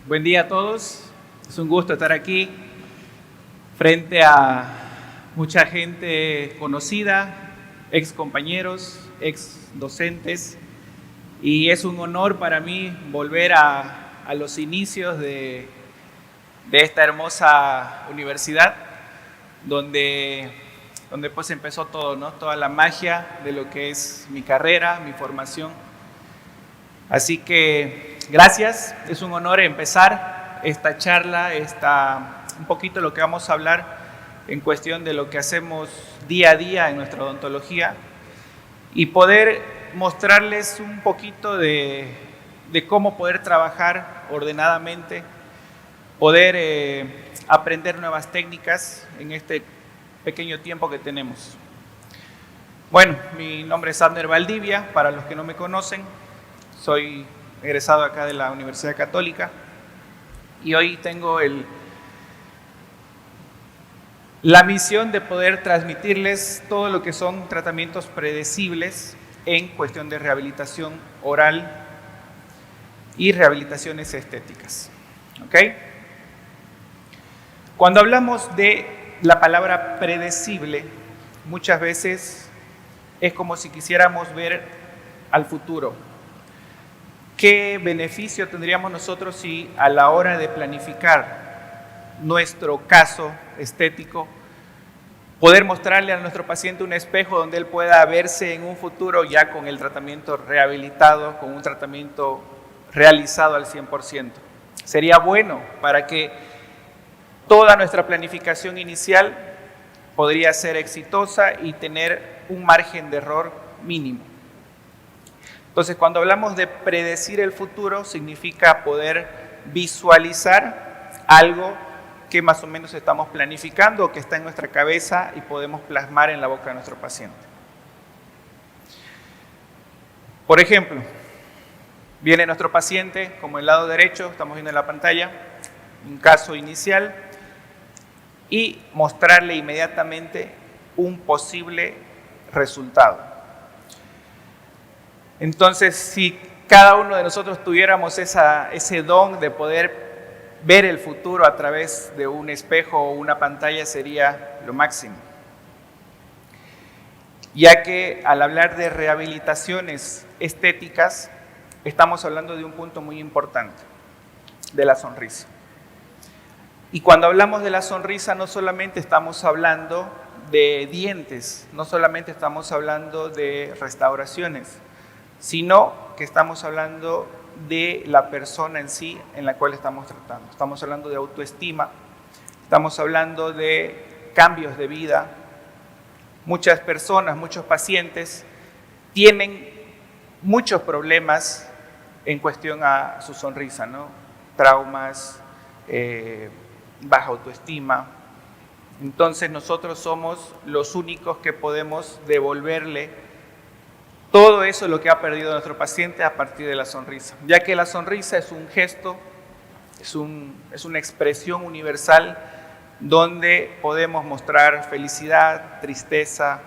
Buen día a todos. Es un gusto estar aquí frente a mucha gente conocida, ex compañeros, ex docentes, y es un honor para mí volver a los inicios de esta hermosa universidad, donde pues empezó todo, ¿no? Toda la magia de lo que es mi carrera, mi formación. Así que gracias, es un honor empezar esta charla, un poquito lo que vamos a hablar en cuestión de lo que hacemos día a día en nuestra odontología y poder mostrarles un poquito de cómo poder trabajar ordenadamente, poder aprender nuevas técnicas en este pequeño tiempo que tenemos. Bueno, mi nombre es Abner Valdivia, para los que no me conocen. Soy egresado acá de la Universidad Católica y hoy tengo la misión de poder transmitirles todo lo que son tratamientos predecibles en cuestión de rehabilitación oral y rehabilitaciones estéticas. ¿Ok? Cuando hablamos de la palabra predecible, muchas veces es como si quisiéramos ver al futuro. ¿Qué beneficio tendríamos nosotros si a la hora de planificar nuestro caso estético, poder mostrarle a nuestro paciente un espejo donde él pueda verse en un futuro ya con el tratamiento rehabilitado, con un tratamiento realizado al 100%? Sería bueno para que toda nuestra planificación inicial podría ser exitosa y tener un margen de error mínimo. Entonces, cuando hablamos de predecir el futuro, significa poder visualizar algo que más o menos estamos planificando o que está en nuestra cabeza y podemos plasmar en la boca de nuestro paciente. Por ejemplo, viene nuestro paciente, como el lado derecho, estamos viendo en la pantalla, un caso inicial, y mostrarle inmediatamente un posible resultado. Entonces, si cada uno de nosotros tuviéramos ese don de poder ver el futuro a través de un espejo o una pantalla, sería lo máximo. Ya que al hablar de rehabilitaciones estéticas, estamos hablando de un punto muy importante, de la sonrisa. Y cuando hablamos de la sonrisa, no solamente estamos hablando de dientes, no solamente estamos hablando de restauraciones, sino que estamos hablando de la persona en sí en la cual estamos tratando. Estamos hablando de autoestima, estamos hablando de cambios de vida. Muchas personas, muchos pacientes tienen muchos problemas en cuestión a su sonrisa, ¿no? Traumas, baja autoestima. Entonces nosotros somos los únicos que podemos devolverle todo eso lo que ha perdido nuestro paciente a partir de la sonrisa, ya que la sonrisa es un gesto, es una expresión universal donde podemos mostrar felicidad, tristeza,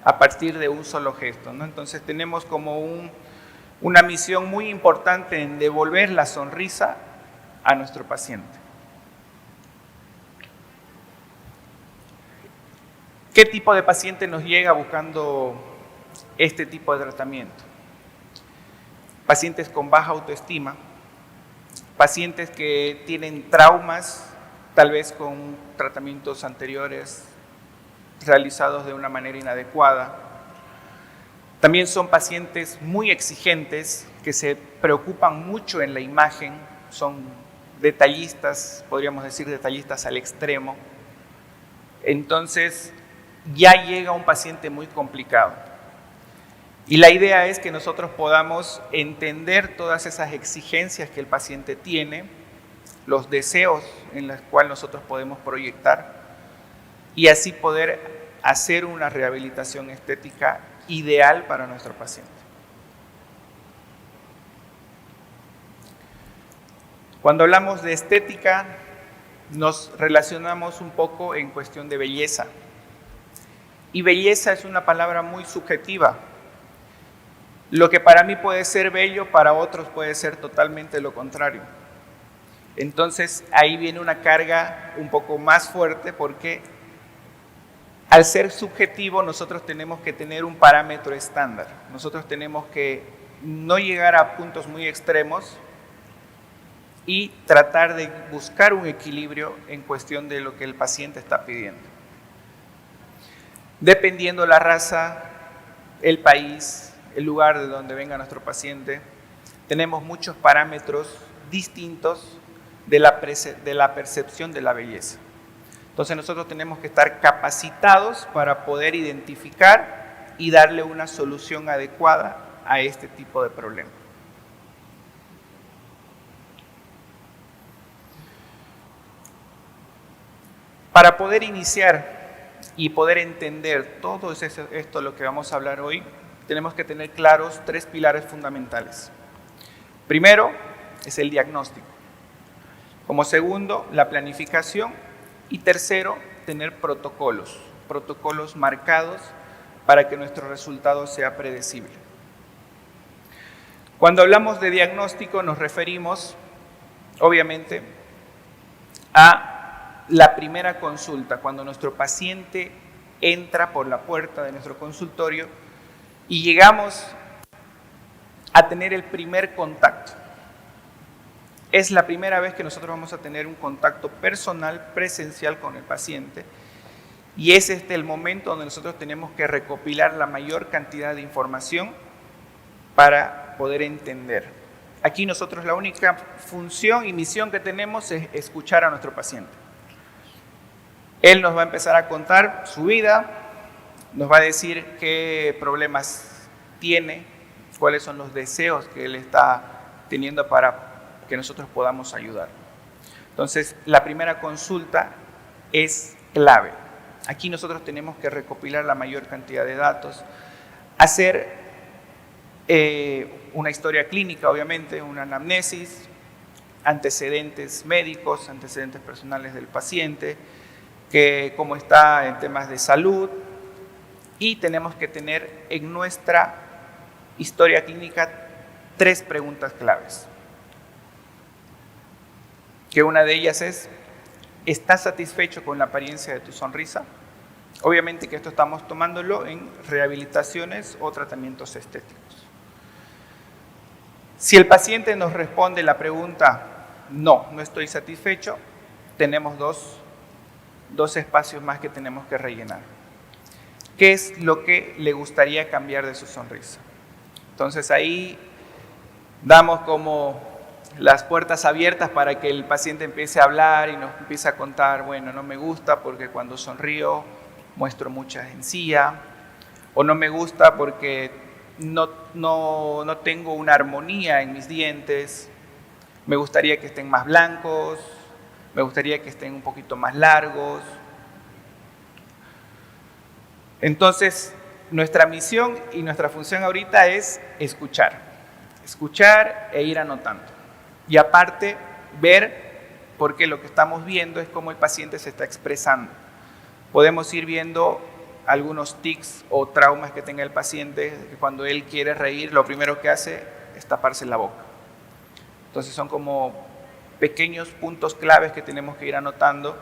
a partir de un solo gesto, ¿no? Entonces tenemos como una misión muy importante en devolver la sonrisa a nuestro paciente. ¿Qué tipo de paciente nos llega buscando este tipo de tratamiento? Pacientes con baja autoestima, pacientes que tienen traumas, tal vez con tratamientos anteriores realizados de una manera inadecuada. También son pacientes muy exigentes que se preocupan mucho en la imagen, son detallistas, podríamos decir detallistas al extremo. Entonces ya llega un paciente muy complicado. Y la idea es que nosotros podamos entender todas esas exigencias que el paciente tiene, los deseos en los cuales nosotros podemos proyectar y así poder hacer una rehabilitación estética ideal para nuestro paciente. Cuando hablamos de estética, nos relacionamos un poco en cuestión de belleza. Y belleza es una palabra muy subjetiva. Lo que para mí puede ser bello, para otros puede ser totalmente lo contrario. Entonces ahí viene una carga un poco más fuerte porque al ser subjetivo nosotros tenemos que tener un parámetro estándar. Nosotros tenemos que no llegar a puntos muy extremos y tratar de buscar un equilibrio en cuestión de lo que el paciente está pidiendo. Dependiendo la raza, el país, el lugar de donde venga nuestro paciente, tenemos muchos parámetros distintos de la percepción de la belleza. Entonces nosotros tenemos que estar capacitados para poder identificar y darle una solución adecuada a este tipo de problema. Para poder iniciar y poder entender todo esto lo que vamos a hablar hoy, tenemos que tener claros 3 pilares fundamentales. Primero es el diagnóstico. Como segundo, la planificación. Y tercero, tener protocolos marcados para que nuestro resultado sea predecible. Cuando hablamos de diagnóstico nos referimos, obviamente, a la primera consulta, cuando nuestro paciente entra por la puerta de nuestro consultorio y llegamos a tener el primer contacto. Es la primera vez que nosotros vamos a tener un contacto personal, presencial con el paciente, y es el momento donde nosotros tenemos que recopilar la mayor cantidad de información para poder entender. Aquí nosotros la única función y misión que tenemos es escuchar a nuestro paciente. Él nos va a empezar a contar su vida, nos va a decir qué problemas tiene, cuáles son los deseos que él está teniendo para que nosotros podamos ayudar. Entonces, la primera consulta es clave. Aquí nosotros tenemos que recopilar la mayor cantidad de datos, hacer una historia clínica, obviamente, una anamnesis, antecedentes médicos, antecedentes personales del paciente, que cómo está en temas de salud, y tenemos que tener en nuestra historia clínica 3 preguntas claves. Que una de ellas es, ¿estás satisfecho con la apariencia de tu sonrisa? Obviamente que esto estamos tomándolo en rehabilitaciones o tratamientos estéticos. Si el paciente nos responde la pregunta, no estoy satisfecho, tenemos dos espacios más que tenemos que rellenar. ¿Qué es lo que le gustaría cambiar de su sonrisa? Entonces ahí damos como las puertas abiertas para que el paciente empiece a hablar y nos empiece a contar, bueno, no me gusta porque cuando sonrío muestro mucha encía, o no me gusta porque no tengo una armonía en mis dientes, me gustaría que estén más blancos, me gustaría que estén un poquito más largos. Entonces, nuestra misión y nuestra función ahorita es escuchar e ir anotando. Y aparte, ver, porque lo que estamos viendo es cómo el paciente se está expresando. Podemos ir viendo algunos tics o traumas que tenga el paciente, que cuando él quiere reír, lo primero que hace es taparse la boca. Entonces son como pequeños puntos claves que tenemos que ir anotando,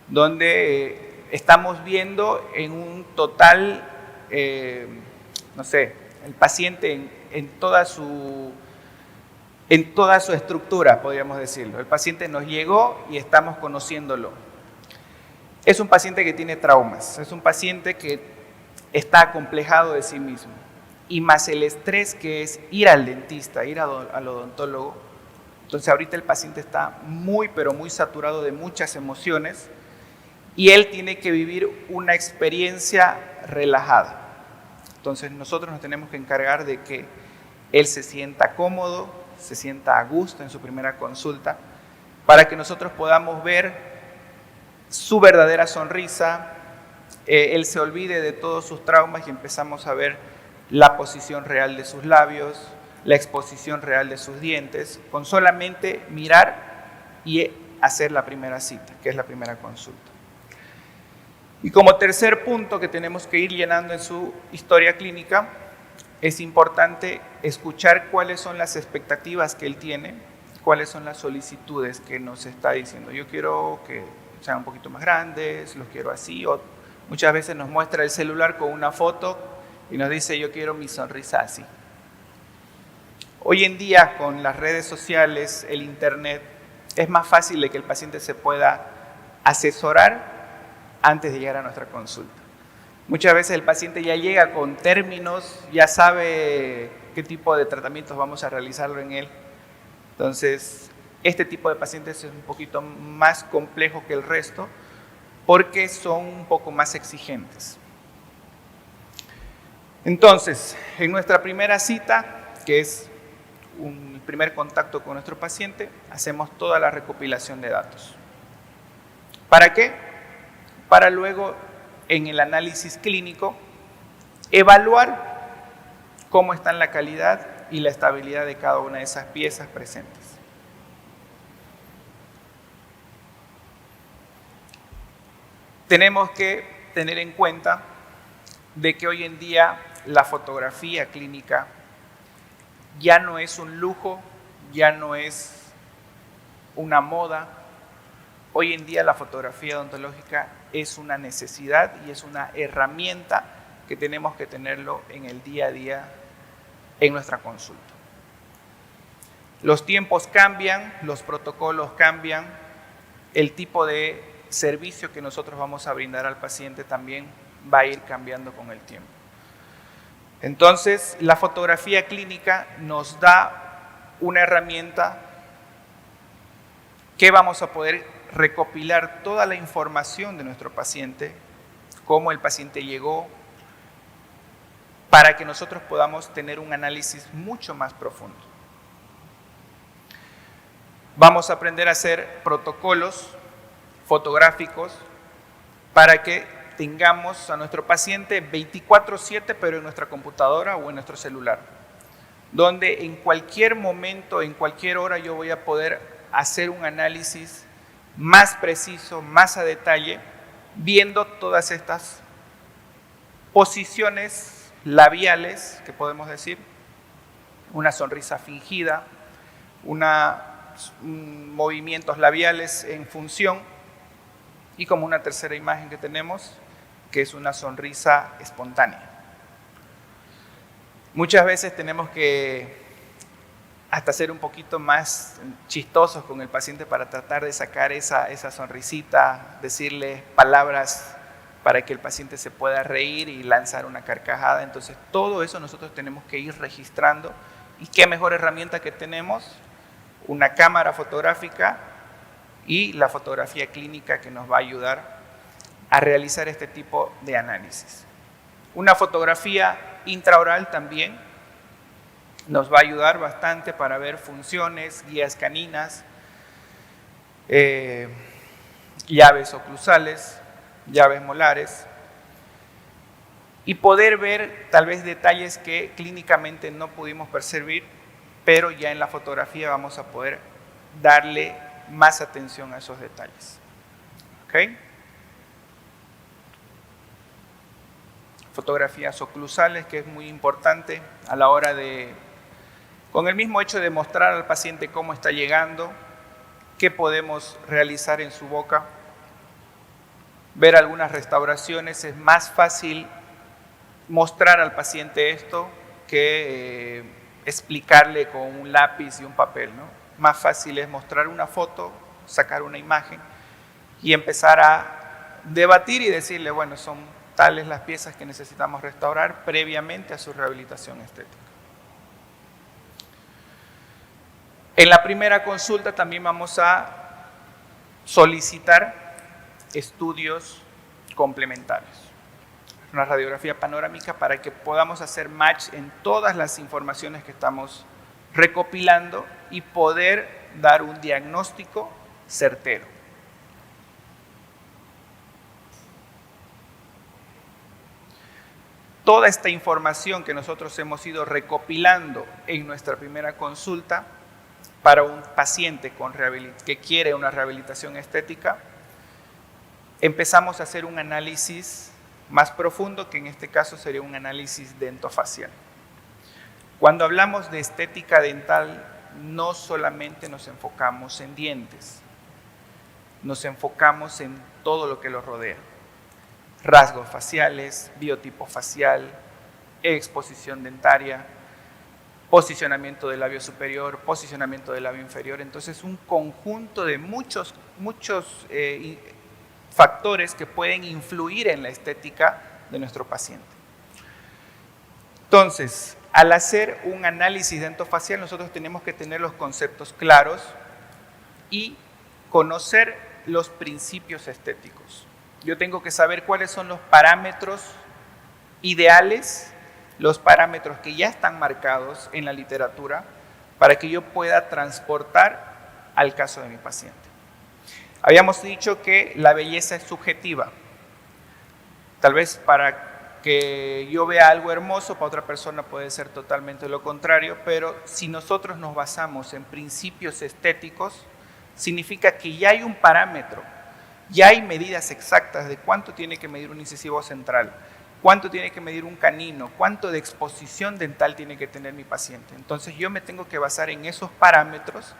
donde estamos viendo en un total, el paciente en toda su estructura, podríamos decirlo. El paciente nos llegó y estamos conociéndolo. Es un paciente que tiene traumas, es un paciente que está acomplejado de sí mismo. Y más el estrés que es ir al dentista, ir al odontólogo. Entonces ahorita el paciente está muy, pero muy saturado de muchas emociones y él tiene que vivir una experiencia relajada. Entonces nosotros nos tenemos que encargar de que él se sienta cómodo, se sienta a gusto en su primera consulta, para que nosotros podamos ver su verdadera sonrisa, él se olvide de todos sus traumas y empezamos a ver la posición real de sus labios, la exposición real de sus dientes, con solamente mirar y hacer la primera cita, que es la primera consulta. Y como tercer punto que tenemos que ir llenando en su historia clínica, es importante escuchar cuáles son las expectativas que él tiene cuáles son las solicitudes que nos está diciendo. Yo quiero que sean un poquito más grandes, los quiero así, o muchas veces nos muestra el celular con una foto y nos dice yo quiero mi sonrisa así. Hoy en día con las redes sociales, el internet, es más fácil de que el paciente se pueda asesorar antes de llegar a nuestra consulta. Muchas veces el paciente ya llega con términos, ya sabe qué tipo de tratamientos vamos a realizarlo en él. Entonces, este tipo de pacientes es un poquito más complejo que el resto porque son un poco más exigentes. Entonces, en nuestra primera cita, que es un primer contacto con nuestro paciente, hacemos toda la recopilación de datos. ¿Para qué? Para luego, en el análisis clínico, evaluar cómo están la calidad y la estabilidad de cada una de esas piezas presentes. Tenemos que tener en cuenta de que hoy en día la fotografía clínica ya no es un lujo, ya no es una moda. Hoy en día la fotografía odontológica es una necesidad y es una herramienta que tenemos que tenerlo en el día a día en nuestra consulta. Los tiempos cambian, los protocolos cambian, el tipo de servicio que nosotros vamos a brindar al paciente también va a ir cambiando con el tiempo. Entonces, la fotografía clínica nos da una herramienta que vamos a poder recopilar toda la información de nuestro paciente, cómo el paciente llegó, para que nosotros podamos tener un análisis mucho más profundo. Vamos a aprender a hacer protocolos fotográficos para que tengamos a nuestro paciente 24/7, pero en nuestra computadora o en nuestro celular, donde en cualquier momento, en cualquier hora yo voy a poder hacer un análisis más preciso, más a detalle, viendo todas estas posiciones labiales, que podemos decir, una sonrisa fingida, movimientos labiales en función, y como una tercera imagen que tenemos, que es una sonrisa espontánea. Muchas veces tenemos que hasta ser un poquito más chistosos con el paciente para tratar de sacar esa sonrisita, decirle palabras para que el paciente se pueda reír y lanzar una carcajada. Entonces, todo eso nosotros tenemos que ir registrando. ¿Y qué mejor herramienta que tenemos? Una cámara fotográfica y la fotografía clínica que nos va a ayudar a realizar este tipo de análisis. Una fotografía intraoral también nos va a ayudar bastante para ver funciones, guías caninas, llaves oclusales, llaves molares, y poder ver tal vez detalles que clínicamente no pudimos percibir, pero ya en la fotografía vamos a poder darle más atención a esos detalles. ¿Ok? Fotografías oclusales, que es muy importante a la hora de, con el mismo hecho de mostrar al paciente cómo está llegando, qué podemos realizar en su boca, ver algunas restauraciones. Es más fácil mostrar al paciente esto que explicarle con un lápiz y un papel, ¿no? Más fácil es mostrar una foto, sacar una imagen y empezar a debatir y decirle, bueno, son tales las piezas que necesitamos restaurar previamente a su rehabilitación estética. En la primera consulta también vamos a solicitar estudios complementarios. Una radiografía panorámica para que podamos hacer match en todas las informaciones que estamos recopilando y poder dar un diagnóstico certero. Toda esta información que nosotros hemos ido recopilando en nuestra primera consulta para un paciente que quiere una rehabilitación estética, empezamos a hacer un análisis más profundo, que en este caso sería un análisis dentofacial. Cuando hablamos de estética dental, no solamente nos enfocamos en dientes, nos enfocamos en todo lo que los rodea. Rasgos faciales, biotipo facial, exposición dentaria, posicionamiento del labio superior, posicionamiento del labio inferior. Entonces, un conjunto de muchos factores que pueden influir en la estética de nuestro paciente. Entonces, al hacer un análisis dentofacial, nosotros tenemos que tener los conceptos claros y conocer los principios estéticos. Yo tengo que saber cuáles son los parámetros ideales, los parámetros que ya están marcados en la literatura, para que yo pueda transportar al caso de mi paciente. Habíamos dicho que la belleza es subjetiva. Tal vez para que yo vea algo hermoso, para otra persona puede ser totalmente lo contrario, pero si nosotros nos basamos en principios estéticos, significa que ya hay un parámetro, ya hay medidas exactas de cuánto tiene que medir un incisivo central, cuánto tiene que medir un canino, cuánto de exposición dental tiene que tener mi paciente. Entonces yo me tengo que basar en esos parámetros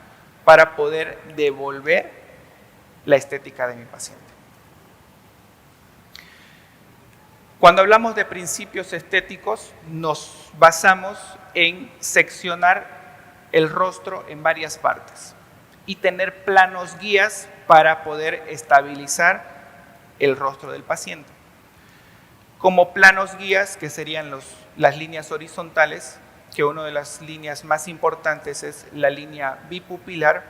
para poder devolver la estética de mi paciente. Cuando hablamos de principios estéticos, nos basamos en seccionar el rostro en varias partes y tener planos guías para poder estabilizar el rostro del paciente. Como planos guías, que serían las líneas horizontales, que una de las líneas más importantes es la línea bipupilar,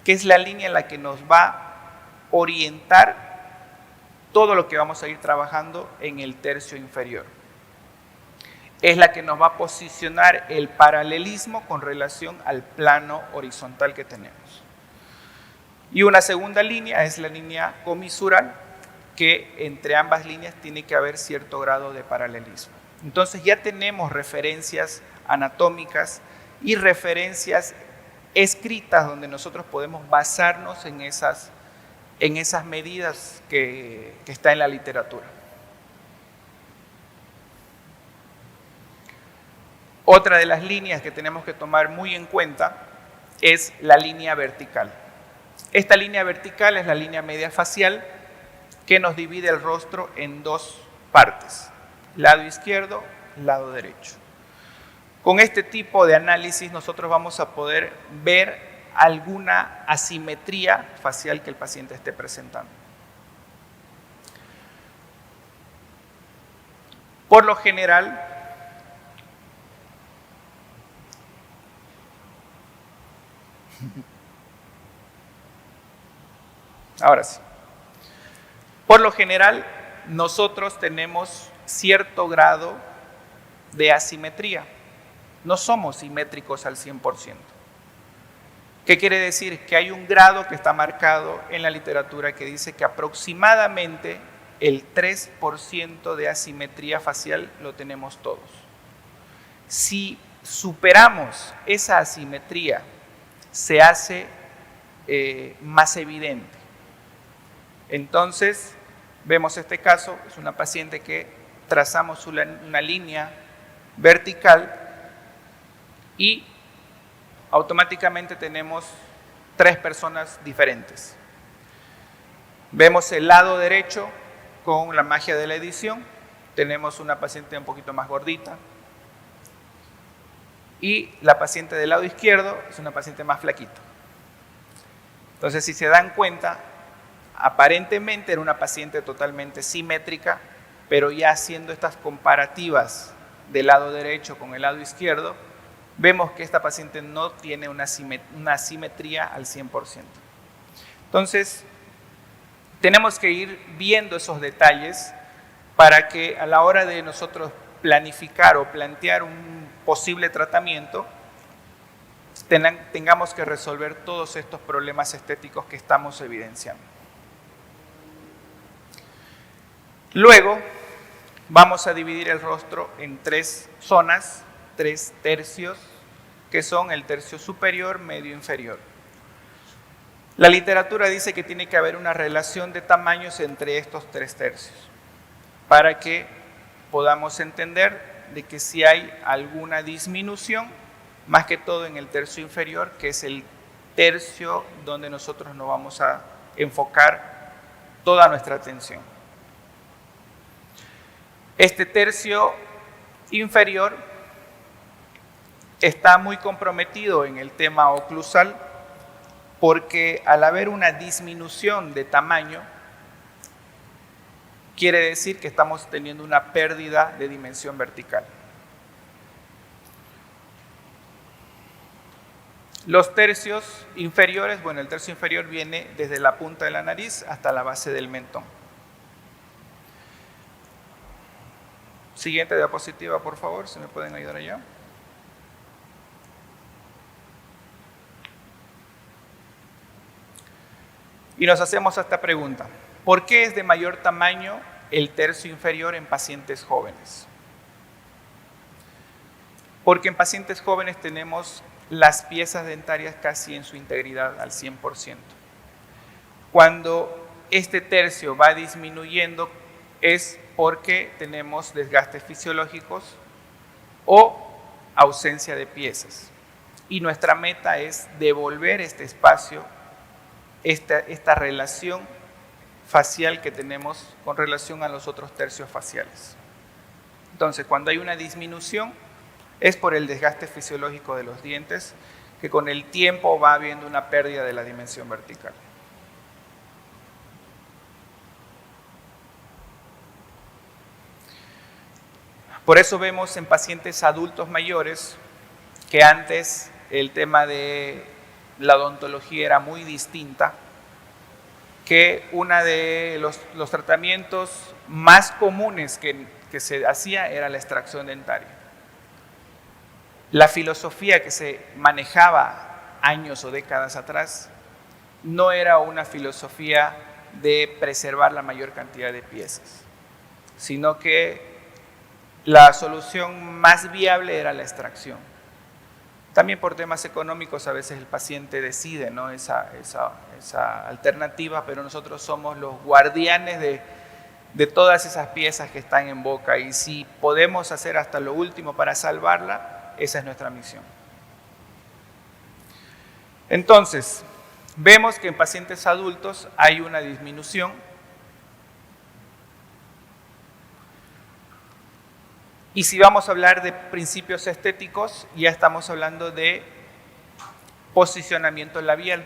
que es la línea en la que nos va a orientar todo lo que vamos a ir trabajando en el tercio inferior. Es la que nos va a posicionar el paralelismo con relación al plano horizontal que tenemos. Y una segunda línea es la línea comisural, que entre ambas líneas tiene que haber cierto grado de paralelismo. Entonces ya tenemos referencias anatómicas y referencias escritas donde nosotros podemos basarnos en esas medidas que está en la literatura. Otra de las líneas que tenemos que tomar muy en cuenta es la línea vertical. Esta línea vertical es la línea media facial que nos divide el rostro en dos partes, lado izquierdo, lado derecho. Con este tipo de análisis nosotros vamos a poder ver alguna asimetría facial que el paciente esté presentando. Por lo general, ahora sí. Por lo general, nosotros tenemos cierto grado de asimetría. No somos simétricos al 100%. ¿Qué quiere decir? Que hay un grado que está marcado en la literatura que dice que aproximadamente el 3% de asimetría facial lo tenemos todos. Si superamos esa asimetría, se hace más evidente. Entonces, vemos este caso, es una paciente que trazamos una línea vertical y automáticamente tenemos tres personas diferentes. Vemos el lado derecho con la magia de la edición, tenemos una paciente un poquito más gordita y la paciente del lado izquierdo es una paciente más flaquita. Entonces, si se dan cuenta, aparentemente era una paciente totalmente simétrica, pero ya haciendo estas comparativas del lado derecho con el lado izquierdo, vemos que esta paciente no tiene una simetría al 100%. Entonces, tenemos que ir viendo esos detalles para que a la hora de nosotros planificar o plantear un posible tratamiento, tengamos que resolver todos estos problemas estéticos que estamos evidenciando. Luego, vamos a dividir el rostro en tres zonas, tres tercios, que son el tercio superior, medio, inferior. La literatura dice que tiene que haber una relación de tamaños entre estos tres tercios, para que podamos entender de que si hay alguna disminución, más que todo en el tercio inferior, que es el tercio donde nosotros nos vamos a enfocar toda nuestra atención. Este tercio inferior está muy comprometido en el tema oclusal porque al haber una disminución de tamaño, quiere decir que estamos teniendo una pérdida de dimensión vertical. Los tercios inferiores, bueno, el tercio inferior viene desde la punta de la nariz hasta la base del mentón. Siguiente diapositiva, por favor, si me pueden ayudar allá. Y nos hacemos esta pregunta: ¿por qué es de mayor tamaño el tercio inferior en pacientes jóvenes? Porque en pacientes jóvenes tenemos las piezas dentarias casi en su integridad al 100%. Cuando este tercio va disminuyendo es porque tenemos desgastes fisiológicos o ausencia de piezas. Y nuestra meta es devolver este espacio, esta relación facial que tenemos con relación a los otros tercios faciales. Entonces, cuando hay una disminución, es por el desgaste fisiológico de los dientes, que con el tiempo va habiendo una pérdida de la dimensión vertical. Por eso vemos en pacientes adultos mayores que antes el tema de la odontología era muy distinta, que uno de los tratamientos más comunes que se hacía era la extracción dentaria. La filosofía que se manejaba años o décadas atrás no era una filosofía de preservar la mayor cantidad de piezas, sino que la solución más viable era la extracción. También por temas económicos a veces el paciente decide, ¿no?, esa alternativa, pero nosotros somos los guardianes de todas esas piezas que están en boca, y si podemos hacer hasta lo último para salvarla, esa es nuestra misión. Entonces, vemos que en pacientes adultos hay una disminución. Y si vamos a hablar de principios estéticos, ya estamos hablando de posicionamiento labial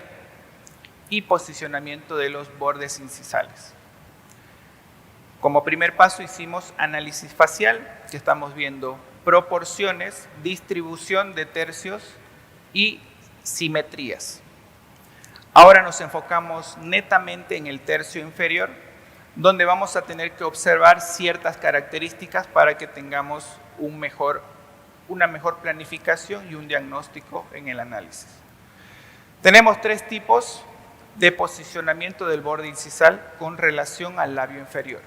y posicionamiento de los bordes incisales. Como primer paso hicimos análisis facial, que estamos viendo proporciones, distribución de tercios y simetrías. Ahora nos enfocamos netamente en el tercio inferior, donde vamos a tener que observar ciertas características para que tengamos una mejor planificación y un diagnóstico en el análisis. Tenemos tres tipos de posicionamiento del borde incisal con relación al labio inferior.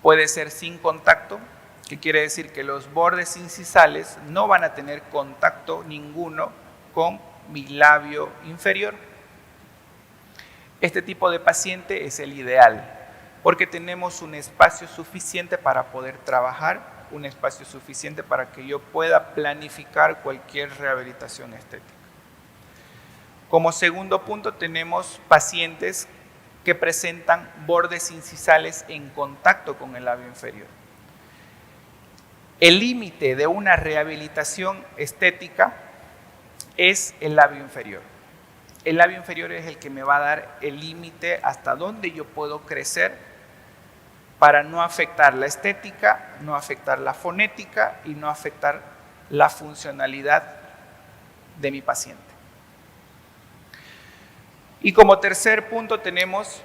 Puede ser sin contacto, que quiere decir que los bordes incisales no van a tener contacto ninguno con mi labio inferior. Este tipo de paciente es el ideal, porque tenemos un espacio suficiente para poder trabajar, un espacio suficiente para que yo pueda planificar cualquier rehabilitación estética. Como segundo punto tenemos pacientes que presentan bordes incisales en contacto con el labio inferior. El límite de una rehabilitación estética es el labio inferior. El labio inferior es el que me va a dar el límite hasta dónde yo puedo crecer para no afectar la estética, no afectar la fonética y no afectar la funcionalidad de mi paciente. Y como tercer punto tenemos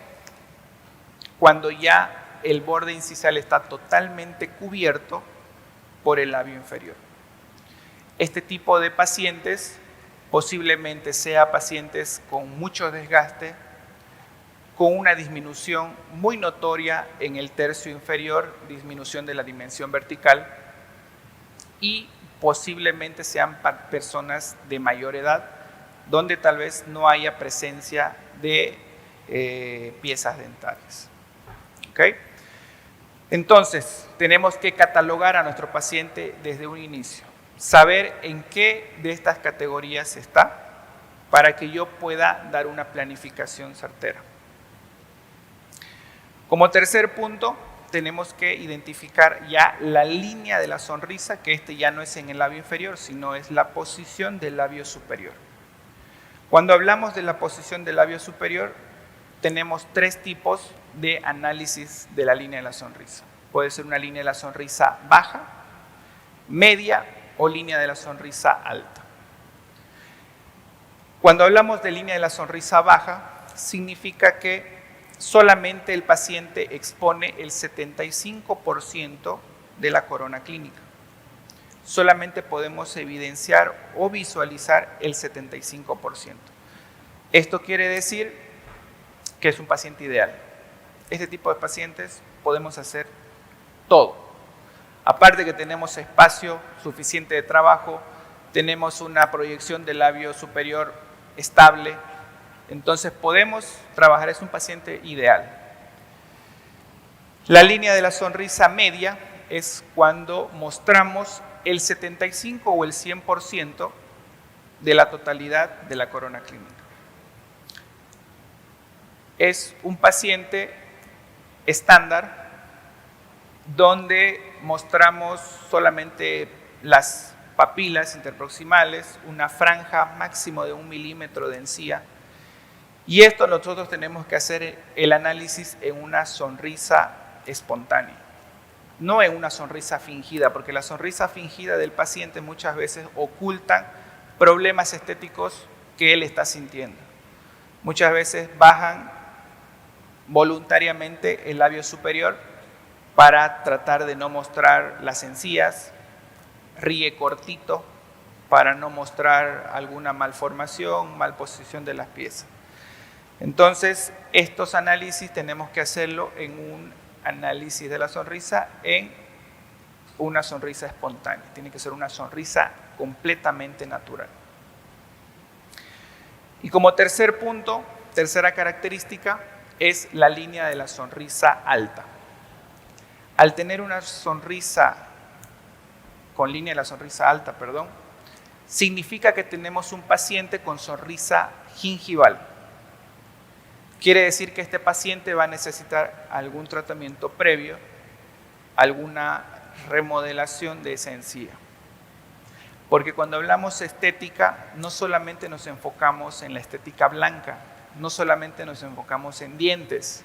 cuando ya el borde incisal está totalmente cubierto por el labio inferior. Este tipo de pacientes posiblemente sea pacientes con mucho desgaste, con una disminución muy notoria en el tercio inferior, disminución de la dimensión vertical, y posiblemente sean personas de mayor edad, donde tal vez no haya presencia de piezas dentarias. ¿Okay? Entonces, tenemos que catalogar a nuestro paciente desde un inicio. saber en qué de estas categorías está para que yo pueda dar una planificación certera. Como tercer punto, tenemos que identificar ya la línea de la sonrisa, que ya no es en el labio inferior, sino es la posición del labio superior. Cuando hablamos de la posición del labio superior, tenemos tres tipos de análisis de la línea de la sonrisa. Puede ser una línea de la sonrisa baja, media o línea de la sonrisa alta. Cuando hablamos de línea de la sonrisa baja, significa que solamente el paciente expone el 75% de la corona clínica. Solamente podemos evidenciar o visualizar el 75%. Esto quiere decir que es un paciente ideal. Este tipo de pacientes podemos hacer todo. Aparte que tenemos espacio suficiente de trabajo, tenemos una proyección del labio superior estable, entonces podemos trabajar, es un paciente ideal. La línea de la sonrisa media es cuando mostramos el 75 o el 100% de la totalidad de la corona clínica. Es un paciente estándar donde mostramos solamente las papilas interproximales, una franja máximo de 1 milímetro de encía, y esto nosotros tenemos que hacer el análisis en una sonrisa espontánea, no en una sonrisa fingida, porque la sonrisa fingida del paciente muchas veces ocultan problemas estéticos que él está sintiendo. Muchas veces bajan voluntariamente el labio superior para tratar de no mostrar las encías, ríe cortito para no mostrar alguna malformación, malposición de las piezas. Entonces, estos análisis tenemos que hacerlo en un análisis de la sonrisa, en una sonrisa espontánea. Tiene que ser una sonrisa completamente natural. Y como tercer punto, tercera característica, es la línea de la sonrisa alta. Al tener una sonrisa con línea de la sonrisa alta, significa que tenemos un paciente con sonrisa gingival. Quiere decir que este paciente va a necesitar algún tratamiento previo, alguna remodelación de esa encía. Porque cuando hablamos estética, no solamente nos enfocamos en la estética blanca, no solamente nos enfocamos en dientes,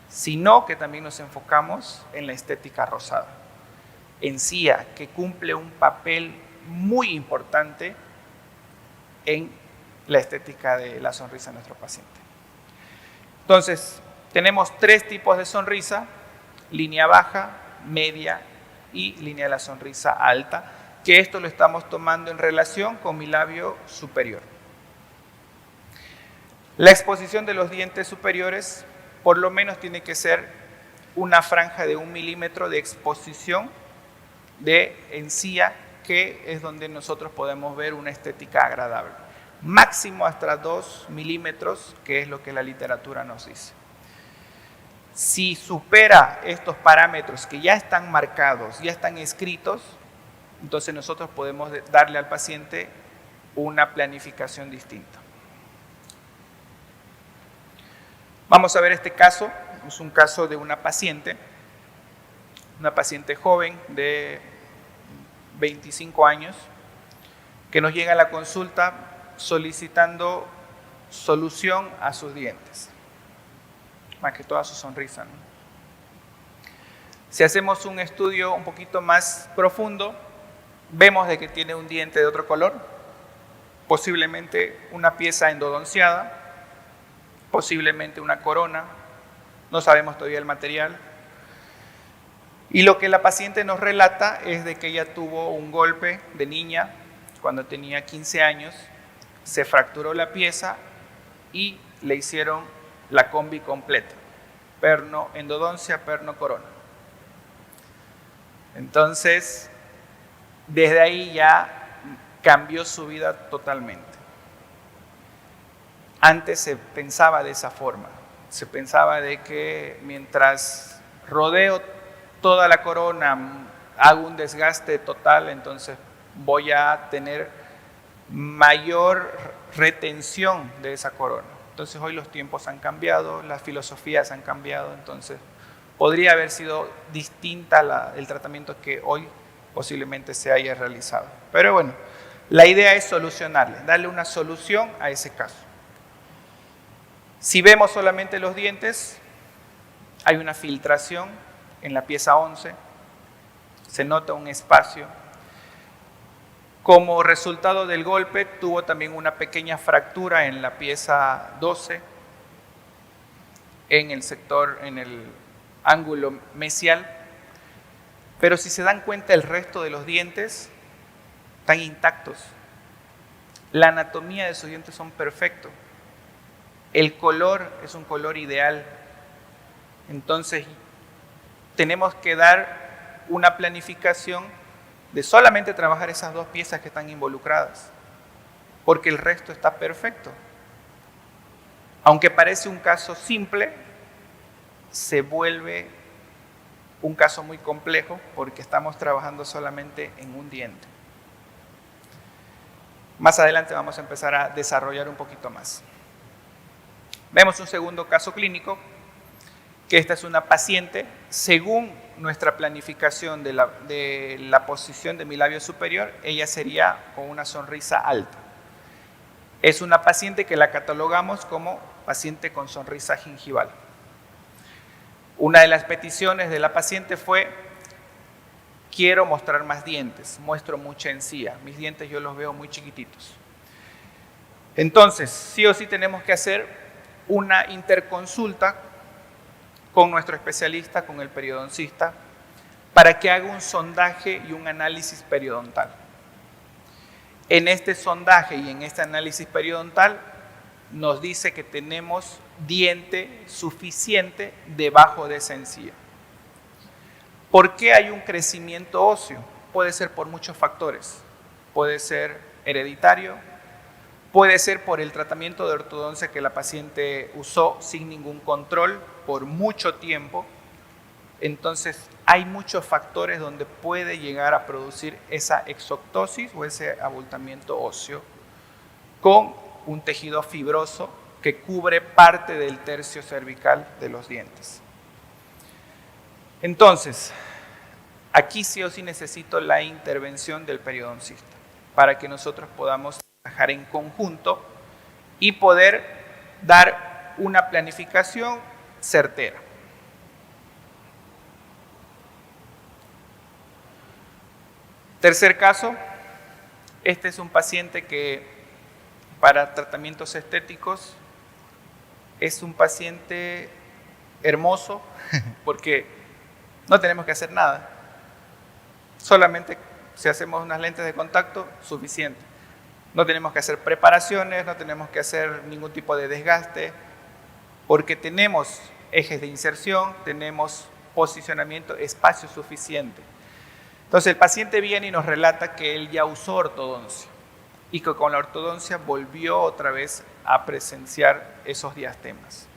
sino que también nos enfocamos en la estética rosada. Encía, que cumple un papel muy importante en la estética de la sonrisa de nuestro paciente. Entonces, tenemos tres tipos de sonrisa: línea baja, media y línea de la sonrisa alta, que esto lo estamos tomando en relación con mi labio superior. La exposición de los dientes superiores por lo menos tiene que ser una franja de 1 milímetro de exposición de encía, que es donde nosotros podemos ver una estética agradable. Máximo hasta 2 milímetros, que es lo que la literatura nos dice. Si supera estos parámetros que ya están marcados, ya están escritos, entonces nosotros podemos darle al paciente una planificación distinta. Vamos a ver este caso. Es un caso de una paciente joven de 25 años, que nos llega a la consulta solicitando solución a sus dientes, más que toda su sonrisa, ¿no? Si hacemos un estudio un poquito más profundo, vemos de que tiene un diente de otro color, posiblemente una pieza endodonciada, posiblemente una corona, no sabemos todavía el material. Y lo que la paciente nos relata es de que ella tuvo un golpe de niña cuando tenía 15 años, se fracturó la pieza y le hicieron la combi completa: perno, endodoncia, perno, corona. Entonces, desde ahí ya cambió su vida totalmente. Antes se pensaba de esa forma, se pensaba de que mientras rodeo toda la corona, hago un desgaste total, entonces voy a tener mayor retención de esa corona. Entonces hoy los tiempos han cambiado, las filosofías han cambiado, entonces podría haber sido distinta el tratamiento que hoy posiblemente se haya realizado. Pero bueno, la idea es solucionarle, darle una solución a ese caso. Si vemos solamente los dientes, hay una filtración en la pieza 11, se nota un espacio. Como resultado del golpe, tuvo también una pequeña fractura en la pieza 12, en el sector, en el ángulo mesial. Pero si se dan cuenta, el resto de los dientes están intactos. La anatomía de sus dientes son perfectos. El color es un color ideal. Entonces, tenemos que dar una planificación de solamente trabajar esas dos piezas que están involucradas, porque el resto está perfecto. Aunque parece un caso simple, se vuelve un caso muy complejo porque estamos trabajando solamente en un diente. Más adelante vamos a empezar a desarrollar un poquito más. Vemos un segundo caso clínico, que esta es una paciente, según nuestra planificación de la posición de mi labio superior, ella sería con una sonrisa alta. Es una paciente que la catalogamos como paciente con sonrisa gingival. Una de las peticiones de la paciente fue: quiero mostrar más dientes, muestro mucha encía, mis dientes yo los veo muy chiquititos. Entonces, sí o sí tenemos que hacer una interconsulta con nuestro especialista, con el periodoncista, para que haga un sondaje y un análisis periodontal. En este sondaje y en este análisis periodontal nos dice que tenemos diente suficiente debajo de esa encía. ¿Por qué hay un crecimiento óseo? Puede ser por muchos factores. Puede ser hereditario, puede ser por el tratamiento de ortodoncia que la paciente usó sin ningún control por mucho tiempo. Entonces, hay muchos factores donde puede llegar a producir esa exoctosis o ese abultamiento óseo con un tejido fibroso que cubre parte del tercio cervical de los dientes. Entonces, aquí sí o sí necesito la intervención del periodoncista para que nosotros podamos trabajar en conjunto y poder dar una planificación certera. Tercer caso, este es un paciente que para tratamientos estéticos es un paciente hermoso porque no tenemos que hacer nada. Solamente si hacemos unas lentes de contacto, suficiente. No tenemos que hacer preparaciones, no tenemos que hacer ningún tipo de desgaste, porque tenemos ejes de inserción, tenemos posicionamiento, espacio suficiente. Entonces el paciente viene y nos relata que él ya usó ortodoncia y que con la ortodoncia volvió otra vez a presenciar esos diastemas.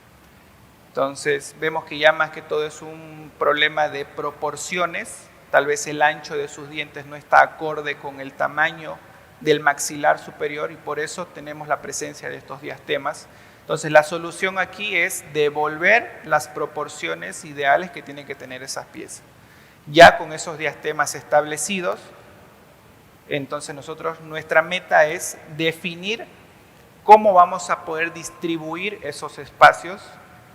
Entonces vemos que ya más que todo es un problema de proporciones. Tal vez el ancho de sus dientes no está acorde con el tamaño del maxilar superior y por eso tenemos la presencia de estos diastemas. Entonces la solución aquí es devolver las proporciones ideales que tienen que tener esas piezas. Ya con esos diastemas establecidos, entonces nuestra meta es definir cómo vamos a poder distribuir esos espacios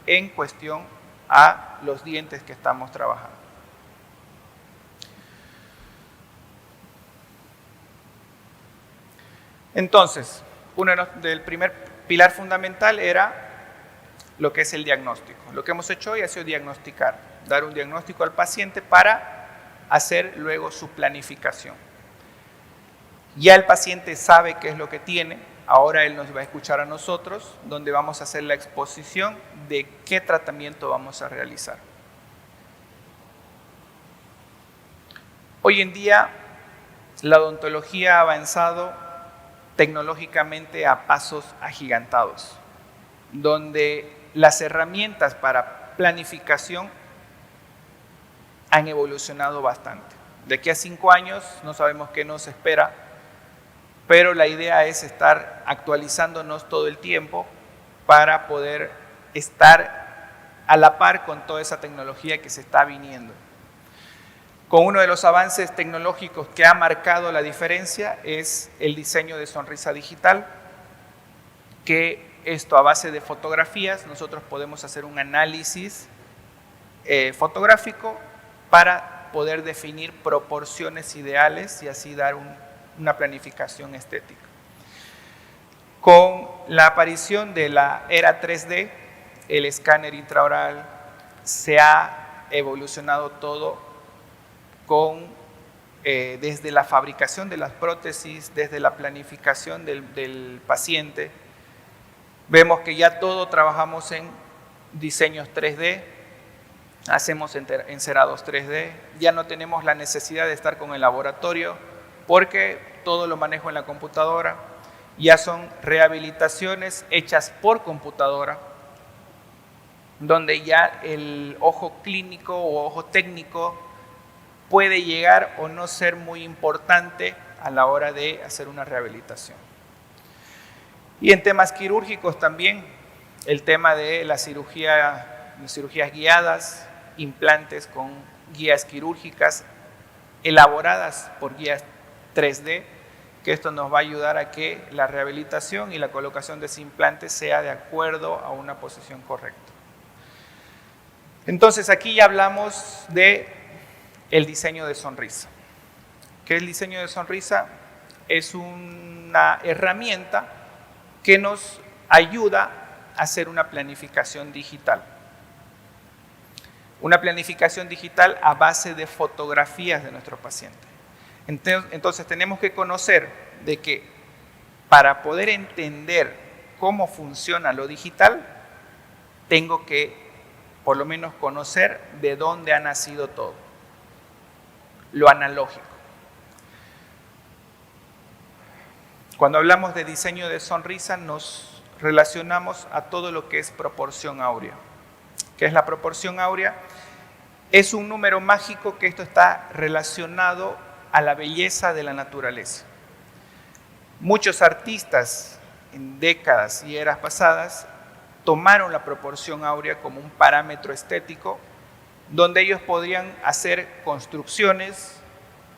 en cuestión a los dientes que estamos trabajando. Entonces, del primer pilar fundamental era lo que es el diagnóstico. Lo que hemos hecho hoy ha sido diagnosticar, dar un diagnóstico al paciente para hacer luego su planificación. Ya el paciente sabe qué es lo que tiene, ahora él nos va a escuchar a nosotros, donde vamos a hacer la exposición de qué tratamiento vamos a realizar. Hoy en día la odontología ha avanzado tecnológicamente a pasos agigantados, donde las herramientas para planificación han evolucionado bastante. De aquí a 5 años no sabemos qué nos espera, pero la idea es estar actualizándonos todo el tiempo para poder estar a la par con toda esa tecnología que se está viniendo. Con uno de los avances tecnológicos que ha marcado la diferencia es el diseño de sonrisa digital, que esto a base de fotografías nosotros podemos hacer un análisis fotográfico para poder definir proporciones ideales y así dar una planificación estética. Con la aparición de la era 3D, el escáner intraoral, se ha evolucionado todo desde la fabricación de las prótesis, desde la planificación del paciente. Vemos que ya todo trabajamos en diseños 3D, hacemos encerados 3D, ya no tenemos la necesidad de estar con el laboratorio porque todo lo manejo en la computadora, ya son rehabilitaciones hechas por computadora, donde ya el ojo clínico o ojo técnico puede llegar o no ser muy importante a la hora de hacer una rehabilitación. Y en temas quirúrgicos también, el tema de las cirugías guiadas, implantes con guías quirúrgicas elaboradas por guías 3D, que esto nos va a ayudar a que la rehabilitación y la colocación de ese implante sea de acuerdo a una posición correcta. Entonces aquí ya hablamos de el diseño de sonrisa. ¿Qué es el diseño de sonrisa? Es una herramienta que nos ayuda a hacer una planificación digital. Una planificación digital a base de fotografías de nuestro paciente. Entonces tenemos que conocer de que para poder entender cómo funciona lo digital, tengo que por lo menos conocer de dónde ha nacido todo. Lo analógico. Cuando hablamos de diseño de sonrisa, nos relacionamos a todo lo que es proporción áurea. ¿Qué es la proporción áurea? Es un número mágico que esto está relacionado a la belleza de la naturaleza. Muchos artistas en décadas y eras pasadas tomaron la proporción áurea como un parámetro estético donde ellos podrían hacer construcciones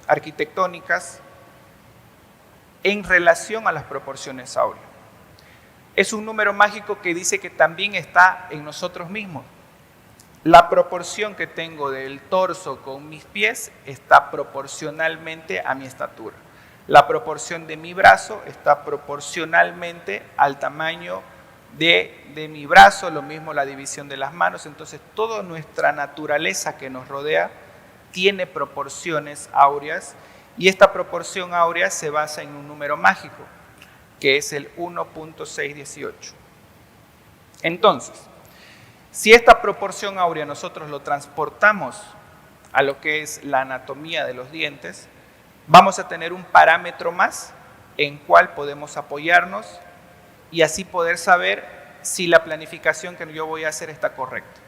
arquitectónicas en relación a las proporciones áureas. Es un número mágico que dice que también está en nosotros mismos. La proporción que tengo del torso con mis pies está proporcionalmente a mi estatura. La proporción de mi brazo está proporcionalmente al tamaño de mi brazo, lo mismo la división de las manos. Entonces, toda nuestra naturaleza que nos rodea tiene proporciones áureas y esta proporción áurea se basa en un número mágico, que es el 1.618. Entonces, si esta proporción áurea nosotros lo transportamos a lo que es la anatomía de los dientes, vamos a tener un parámetro más en cual podemos apoyarnos y así poder saber si la planificación que yo voy a hacer está correcta.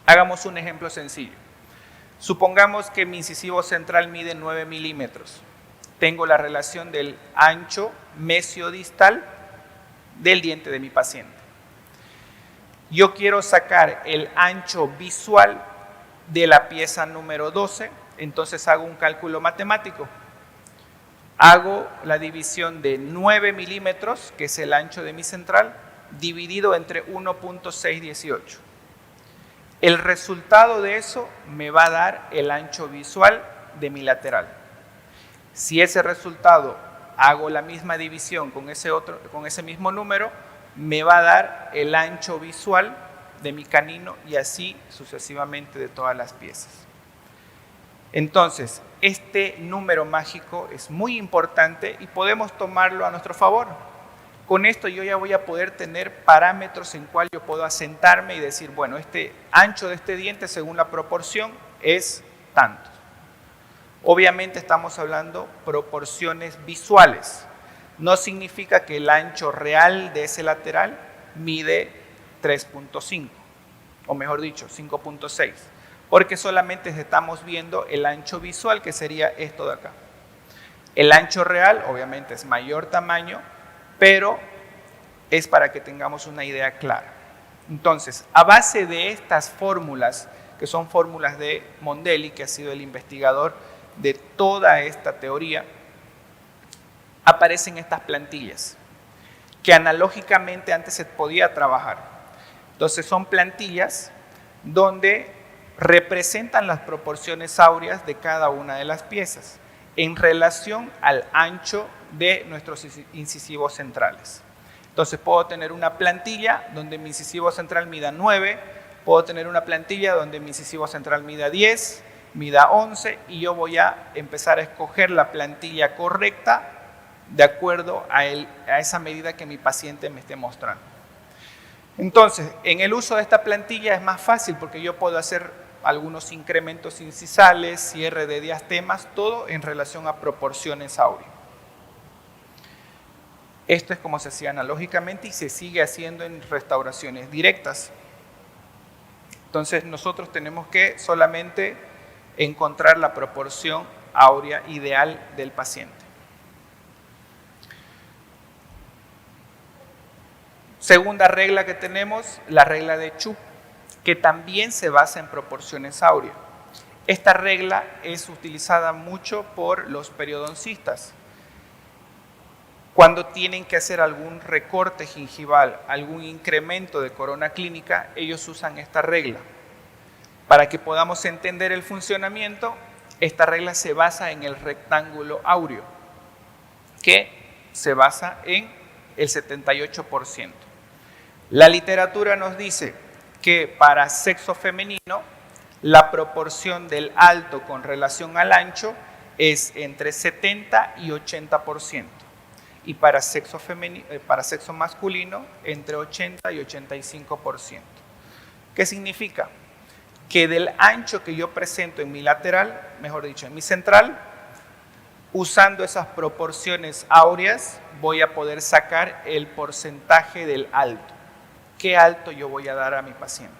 Hagamos un ejemplo sencillo. Supongamos que mi incisivo central mide 9 milímetros. Tengo la relación del ancho mesiodistal del diente de mi paciente. Yo quiero sacar el ancho visual de la pieza número 12, entonces hago un cálculo matemático. Hago la división de 9 milímetros, que es el ancho de mi central, dividido entre 1.618. El resultado de eso me va a dar el ancho visual de mi lateral. Si ese resultado hago la misma división con ese mismo número, me va a dar el ancho visual de mi canino y así sucesivamente de todas las piezas. Entonces, este número mágico es muy importante y podemos tomarlo a nuestro favor. Con esto yo ya voy a poder tener parámetros en cual yo puedo asentarme y decir, bueno, este ancho de este diente según la proporción es tanto. Obviamente estamos hablando proporciones visuales. No significa que el ancho real de ese lateral mide 3.5, o mejor dicho, 5.6. porque solamente estamos viendo el ancho visual, que sería esto de acá. El ancho real, obviamente, es mayor tamaño, pero es para que tengamos una idea clara. Entonces, a base de estas fórmulas, que son fórmulas de Mondelli, que ha sido el investigador de toda esta teoría, aparecen estas plantillas, que analógicamente antes se podía trabajar. Entonces, son plantillas donde representan las proporciones áureas de cada una de las piezas en relación al ancho de nuestros incisivos centrales. Entonces puedo tener una plantilla donde mi incisivo central mida 9, puedo tener una plantilla donde mi incisivo central mida 10, mida 11 y yo voy a empezar a escoger la plantilla correcta de acuerdo a esa medida que mi paciente me esté mostrando. Entonces, en el uso de esta plantilla es más fácil porque yo puedo hacer algunos incrementos incisales, cierre de diastemas, todo en relación a proporciones áureas. Esto es como se hacía analógicamente y se sigue haciendo en restauraciones directas. Entonces nosotros tenemos que solamente encontrar la proporción áurea ideal del paciente. Segunda regla que tenemos, la regla de Chu, que también se basa en proporciones áureas. Esta regla es utilizada mucho por los periodoncistas. Cuando tienen que hacer algún recorte gingival, algún incremento de corona clínica, ellos usan esta regla. Para que podamos entender el funcionamiento, esta regla se basa en el rectángulo áureo, que se basa en el 78%. La literatura nos dice que para sexo femenino, la proporción del alto con relación al ancho es entre 70 y 80%. Y para sexo masculino, entre 80 y 85%. ¿Qué significa? Que del ancho que yo presento en mi lateral, mejor dicho, en mi central, usando esas proporciones áureas, voy a poder sacar el porcentaje del alto. ¿Qué alto yo voy a dar a mi paciente?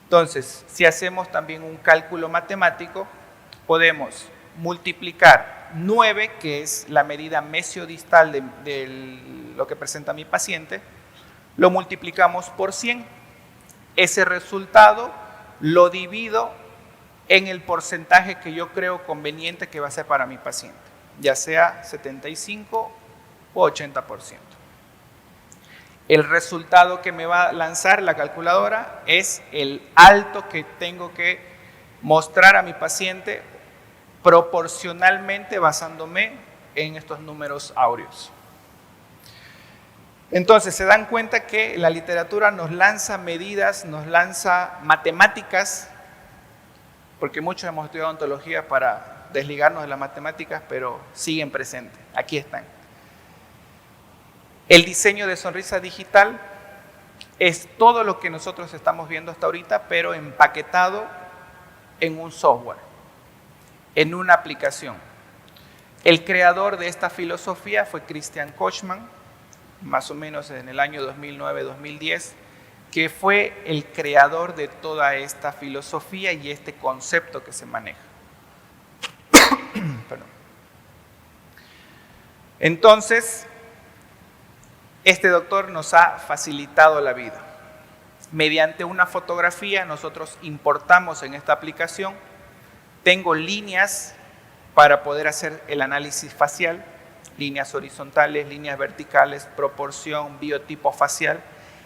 Entonces, si hacemos también un cálculo matemático, podemos multiplicar 9, que es la medida mesiodistal de lo que presenta mi paciente, lo multiplicamos por 100. Ese resultado lo divido en el porcentaje que yo creo conveniente que va a ser para mi paciente, ya sea 75 o 80%. El resultado que me va a lanzar la calculadora es el alto que tengo que mostrar a mi paciente proporcionalmente basándome en estos números áureos. Entonces se dan cuenta que la literatura nos lanza medidas, nos lanza matemáticas, porque muchos hemos estudiado ontología para desligarnos de las matemáticas, pero siguen presentes, aquí están. El diseño de sonrisa digital es todo lo que nosotros estamos viendo hasta ahorita, pero empaquetado en un software, en una aplicación. El creador de esta filosofía fue Christian Kochman, más o menos en el año 2009-2010, que fue el creador de toda esta filosofía y este concepto que se maneja. Entonces, este doctor nos ha facilitado la vida. Mediante una fotografía nosotros importamos en esta aplicación, tengo líneas para poder hacer el análisis facial, líneas horizontales, líneas verticales, proporción, biotipo facial,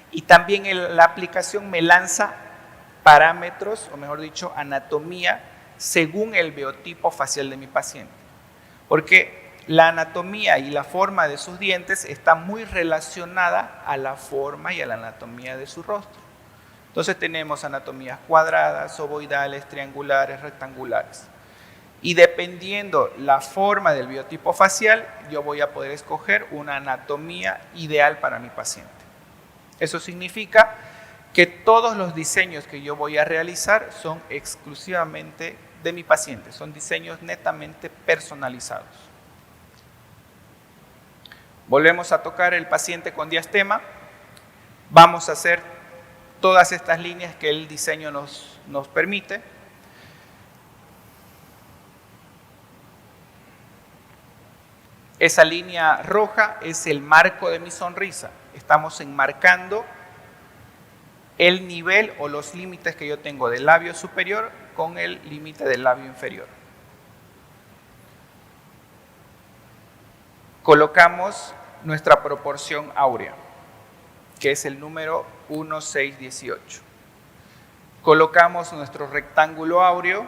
y también la aplicación me lanza parámetros, o mejor dicho, anatomía, según el biotipo facial de mi paciente. Porque la anatomía y la forma de sus dientes está muy relacionada a la forma y a la anatomía de su rostro. Entonces tenemos anatomías cuadradas, ovoidales, triangulares, rectangulares. Y dependiendo la forma del biotipo facial, yo voy a poder escoger una anatomía ideal para mi paciente. Eso significa que todos los diseños que yo voy a realizar son exclusivamente de mi paciente, son diseños netamente personalizados. Volvemos a tocar el paciente con diastema. Vamos a hacer todas estas líneas que el diseño nos permite. Esa línea roja es el marco de mi sonrisa. Estamos enmarcando el nivel o los límites que yo tengo del labio superior con el límite del labio inferior. Colocamos nuestra proporción áurea, que es el número 1618. Colocamos nuestro rectángulo áureo,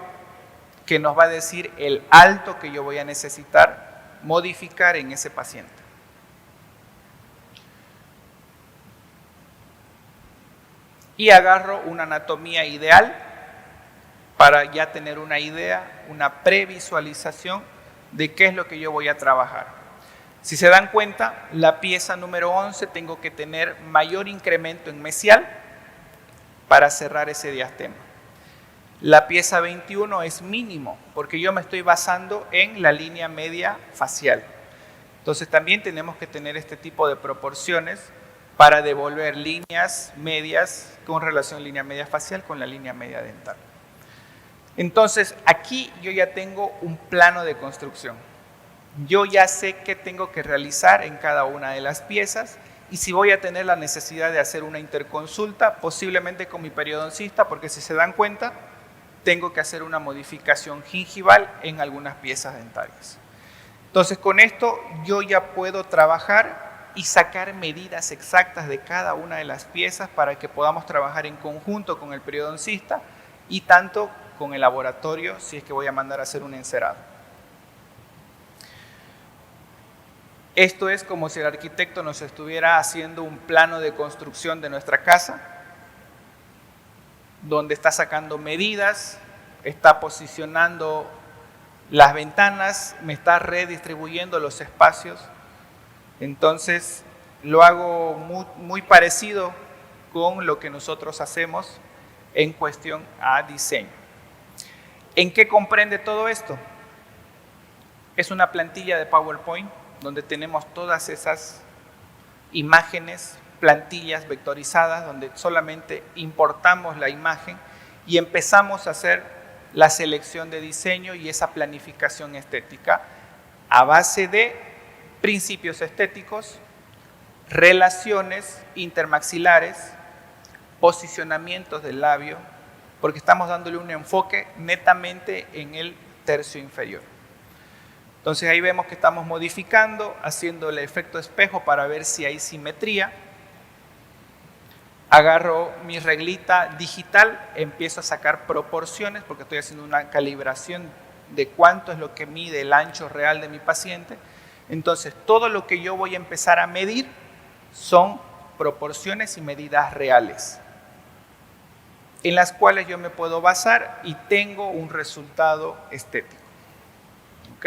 que nos va a decir el alto que yo voy a necesitar modificar en ese paciente. Y agarro una anatomía ideal para ya tener una idea, una previsualización de qué es lo que yo voy a trabajar. Si se dan cuenta, la pieza número 11 tengo que tener mayor incremento en mesial para cerrar ese diastema. La pieza 21 es mínimo porque yo me estoy basando en la línea media facial. Entonces también tenemos que tener este tipo de proporciones para devolver líneas medias con relación a la línea media facial con la línea media dental. Entonces aquí yo ya tengo un plano de construcción. Yo ya sé qué tengo que realizar en cada una de las piezas y si voy a tener la necesidad de hacer una interconsulta, posiblemente con mi periodoncista, porque si se dan cuenta, tengo que hacer una modificación gingival en algunas piezas dentarias. Entonces con esto yo ya puedo trabajar y sacar medidas exactas de cada una de las piezas para que podamos trabajar en conjunto con el periodoncista y tanto con el laboratorio si es que voy a mandar a hacer un encerado. Esto es como si el arquitecto nos estuviera haciendo un plano de construcción de nuestra casa, donde está sacando medidas, está posicionando las ventanas, me está redistribuyendo los espacios. Entonces lo hago muy parecido con lo que nosotros hacemos en cuestión a diseño. ¿En qué comprende todo esto? Es una plantilla de PowerPoint donde tenemos todas esas imágenes, plantillas vectorizadas, donde solamente importamos la imagen y empezamos a hacer la selección de diseño y esa planificación estética a base de principios estéticos, relaciones intermaxilares, posicionamientos del labio, porque estamos dándole un enfoque netamente en el tercio inferior. Entonces ahí vemos que estamos modificando, haciendo el efecto espejo para ver si hay simetría. Agarro mi reglita digital, empiezo a sacar proporciones porque estoy haciendo una calibración de cuánto es lo que mide el ancho real de mi paciente. Entonces todo lo que yo voy a empezar a medir son proporciones y medidas reales, en las cuales yo me puedo basar y tengo un resultado estético. ¿Ok?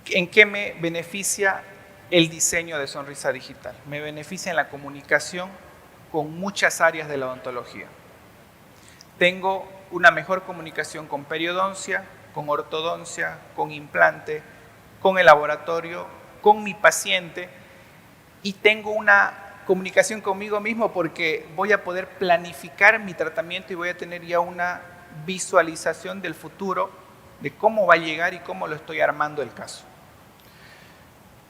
¿En qué me beneficia el diseño de sonrisa digital? Me beneficia en la comunicación con muchas áreas de la odontología. Tengo una mejor comunicación con periodoncia, con ortodoncia, con implante, con el laboratorio, con mi paciente y tengo una comunicación conmigo mismo porque voy a poder planificar mi tratamiento y voy a tener ya una visualización del futuro de cómo va a llegar y cómo lo estoy armando el caso.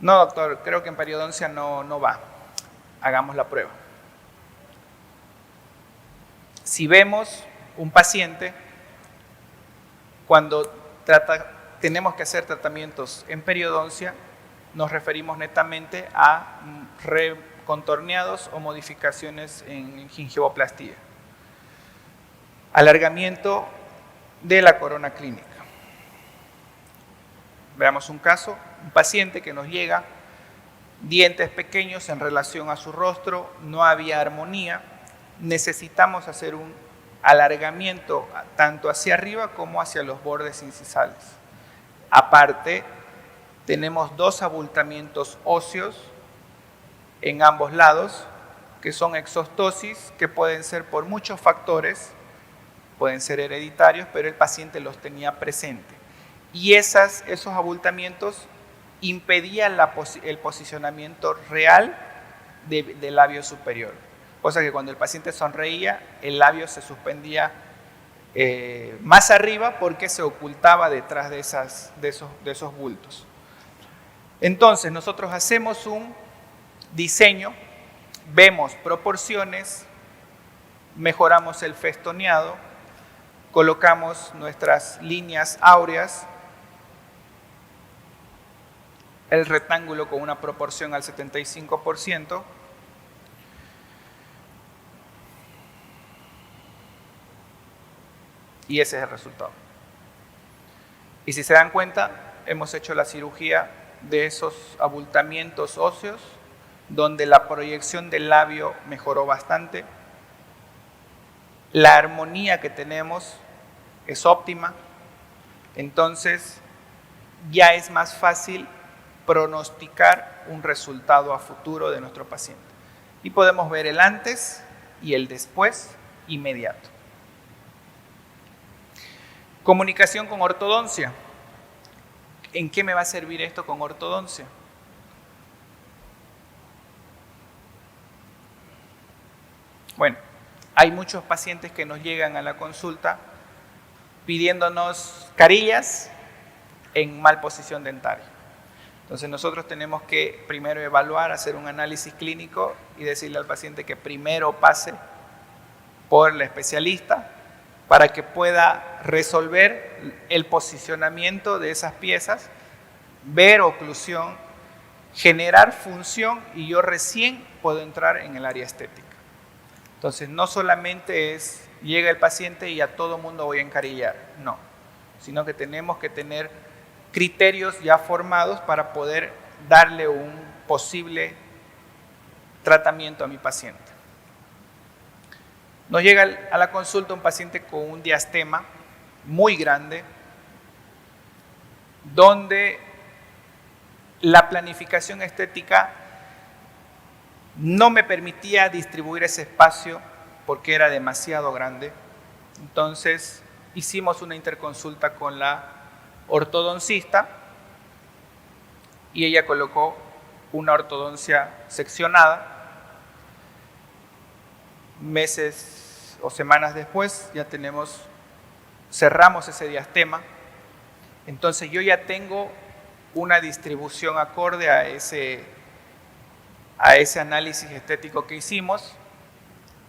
No, doctor, creo que en periodoncia no va. Hagamos la prueba. Si vemos un paciente, cuando tenemos que hacer tratamientos en periodoncia, nos referimos netamente a recontorneados o modificaciones en gingivoplastía. Alargamiento de la corona clínica. Veamos un caso, un paciente que nos llega, dientes pequeños en relación a su rostro, no había armonía, necesitamos hacer un alargamiento tanto hacia arriba como hacia los bordes incisales. Aparte, tenemos dos abultamientos óseos en ambos lados, que son exostosis, que pueden ser por muchos factores, pueden ser hereditarios, pero el paciente los tenía presente. Y esos abultamientos impedían el posicionamiento real del labio superior. Cosa que cuando el paciente sonreía, el labio se suspendía más arriba porque se ocultaba detrás de esos bultos. Entonces, nosotros hacemos un diseño, vemos proporciones, mejoramos el festoneado, colocamos nuestras líneas áureas, el rectángulo con una proporción al 75%, y ese es el resultado. Y si se dan cuenta, hemos hecho la cirugía de esos abultamientos óseos, donde la proyección del labio mejoró bastante, la armonía que tenemos es óptima, entonces ya es más fácil pronosticar un resultado a futuro de nuestro paciente. Y podemos ver el antes y el después inmediato. Comunicación con ortodoncia. ¿En qué me va a servir esto con ortodoncia? Bueno, hay muchos pacientes que nos llegan a la consulta pidiéndonos carillas en mal posición dentaria. Entonces nosotros tenemos que primero evaluar, hacer un análisis clínico y decirle al paciente que primero pase por el especialista para que pueda resolver el posicionamiento de esas piezas, ver oclusión, generar función y yo recién puedo entrar en el área estética. Entonces no solamente es llega el paciente y a todo mundo voy a encarillar, no, sino que tenemos que tener criterios ya formados para poder darle un posible tratamiento a mi paciente. Nos llega a la consulta un paciente con un diastema muy grande, donde la planificación estética no me permitía distribuir ese espacio porque era demasiado grande. Entonces hicimos una interconsulta con la ortodoncista y ella colocó una ortodoncia seccionada. Meses o semanas después ya cerramos ese diastema. Entonces yo ya tengo una distribución acorde a ese análisis estético que hicimos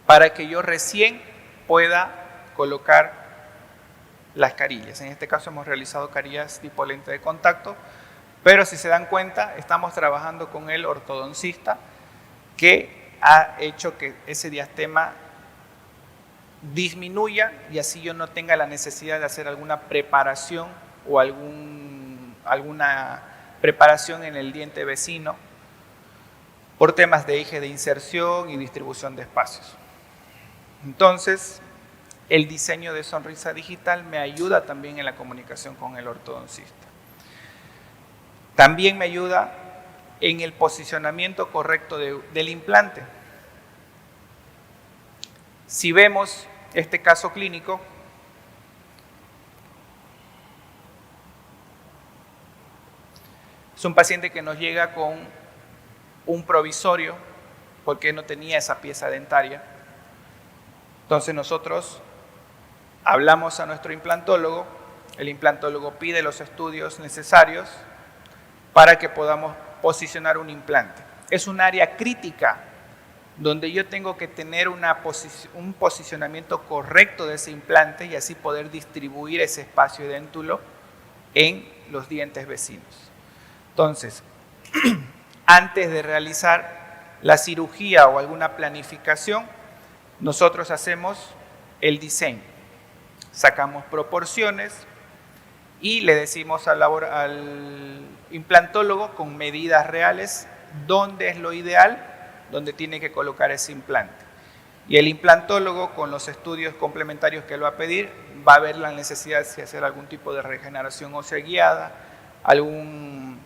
para que yo recién pueda colocar las carillas. En este caso hemos realizado carillas tipo lente de contacto, pero si se dan cuenta, estamos trabajando con el ortodoncista que ha hecho que ese diastema disminuya y así yo no tenga la necesidad de hacer alguna preparación o alguna preparación en el diente vecino por temas de eje de inserción y distribución de espacios. Entonces, el diseño de sonrisa digital me ayuda también en la comunicación con el ortodoncista. También me ayuda en el posicionamiento correcto del implante. Si vemos este caso clínico, es un paciente que nos llega con un provisorio porque no tenía esa pieza dentaria. Entonces nosotros hablamos a nuestro implantólogo, el implantólogo pide los estudios necesarios para que podamos posicionar un implante. Es un área crítica donde yo tengo que tener un posicionamiento correcto de ese implante y así poder distribuir ese espacio dentulo en los dientes vecinos. Entonces, antes de realizar la cirugía o alguna planificación, nosotros hacemos el diseño. Sacamos proporciones y le decimos al implantólogo con medidas reales dónde es lo ideal, dónde tiene que colocar ese implante. Y el implantólogo, con los estudios complementarios que él va a pedir, va a ver la necesidad de hacer algún tipo de regeneración ósea guiada, algún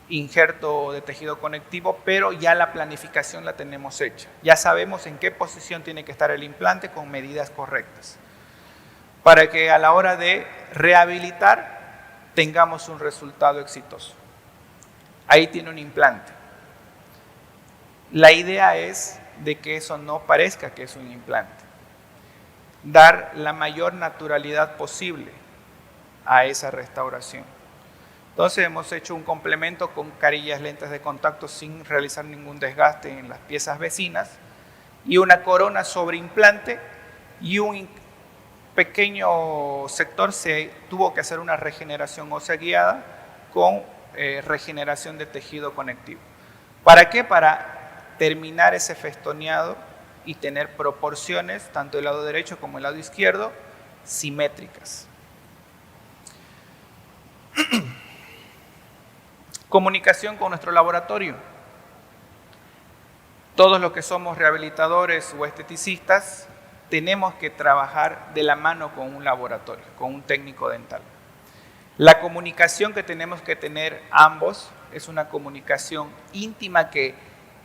injerto de tejido conectivo, pero ya la planificación la tenemos hecha. Ya sabemos en qué posición tiene que estar el implante con medidas correctas, para que a la hora de rehabilitar tengamos un resultado exitoso. Ahí tiene un implante. La idea es de que eso no parezca que es un implante. Dar la mayor naturalidad posible a esa restauración. Entonces hemos hecho un complemento con carillas, lentes de contacto sin realizar ningún desgaste en las piezas vecinas y una corona sobre implante, y un pequeño sector se tuvo que hacer una regeneración ósea guiada con regeneración de tejido conectivo. ¿Para qué? Para terminar ese festoneado y tener proporciones, tanto el lado derecho como el lado izquierdo, simétricas. Comunicación con nuestro laboratorio. Todos los que somos rehabilitadores o esteticistas tenemos que trabajar de la mano con un laboratorio, con un técnico dental. La comunicación que tenemos que tener ambos es una comunicación íntima, que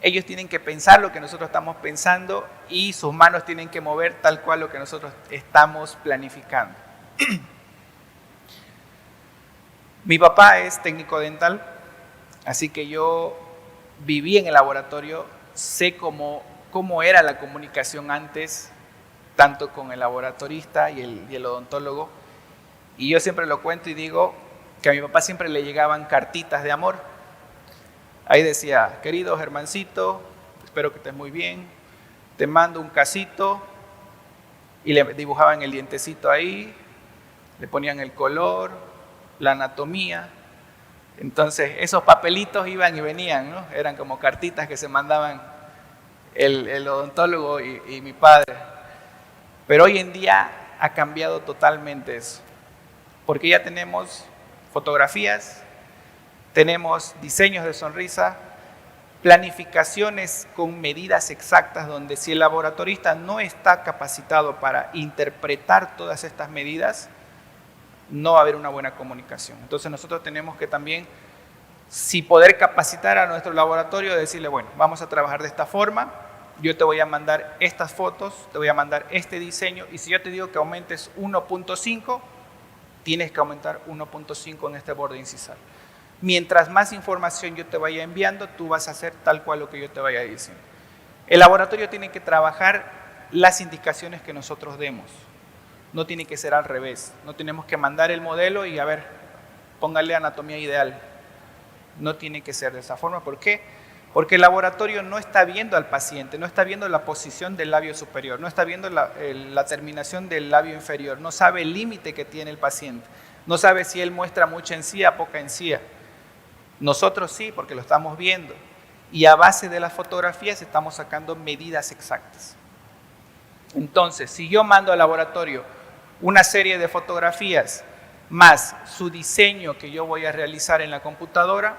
ellos tienen que pensar lo que nosotros estamos pensando y sus manos tienen que mover tal cual lo que nosotros estamos planificando. Mi papá es técnico dental, así que yo viví en el laboratorio, sé cómo era la comunicación antes, tanto con el laboratorista y el odontólogo. Y yo siempre lo cuento y digo que a mi papá siempre le llegaban cartitas de amor. Ahí decía: querido Germancito, espero que estés muy bien, te mando un casito, y le dibujaban el dientecito ahí, le ponían el color, la anatomía. Entonces esos papelitos iban y venían, ¿no? Eran como cartitas que se mandaban el odontólogo y mi padre. Pero hoy en día ha cambiado totalmente eso, porque ya tenemos fotografías, tenemos diseños de sonrisa, planificaciones con medidas exactas, donde si el laboratorista no está capacitado para interpretar todas estas medidas, no va a haber una buena comunicación. Entonces nosotros tenemos que también, si poder capacitar a nuestro laboratorio, decirle: bueno, vamos a trabajar de esta forma, yo te voy a mandar estas fotos, te voy a mandar este diseño, y si yo te digo que aumentes 1.5, tienes que aumentar 1.5 en este borde incisal. Mientras más información yo te vaya enviando, tú vas a hacer tal cual lo que yo te vaya diciendo. El laboratorio tiene que trabajar las indicaciones que nosotros demos. No tiene que ser al revés. No tenemos que mandar el modelo y a ver, póngale anatomía ideal. No tiene que ser de esa forma. ¿Por qué? Porque el laboratorio no está viendo al paciente, no está viendo la posición del labio superior, no está viendo la terminación del labio inferior, no sabe el límite que tiene el paciente, no sabe si él muestra mucha encía, poca encía. Nosotros sí, porque lo estamos viendo, y a base de las fotografías estamos sacando medidas exactas. Entonces, si yo mando al laboratorio una serie de fotografías más su diseño que yo voy a realizar en la computadora,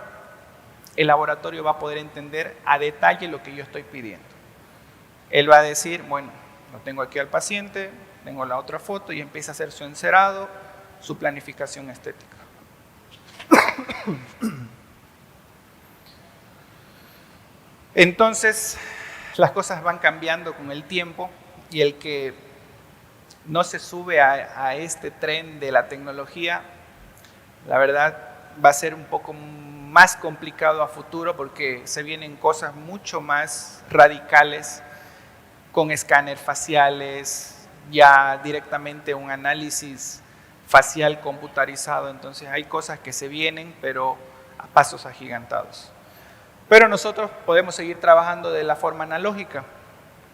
el laboratorio va a poder entender a detalle lo que yo estoy pidiendo. Él va a decir: bueno, lo tengo aquí al paciente, tengo la otra foto, y empieza a hacer su encerado, su planificación estética. Entonces, las cosas van cambiando con el tiempo, y el que no se sube a este tren de la tecnología, la verdad va a ser un poco más complicado a futuro, porque se vienen cosas mucho más radicales, con escáneres faciales, ya directamente un análisis facial computarizado. Entonces hay cosas que se vienen, pero a pasos agigantados. Pero nosotros podemos seguir trabajando de la forma analógica,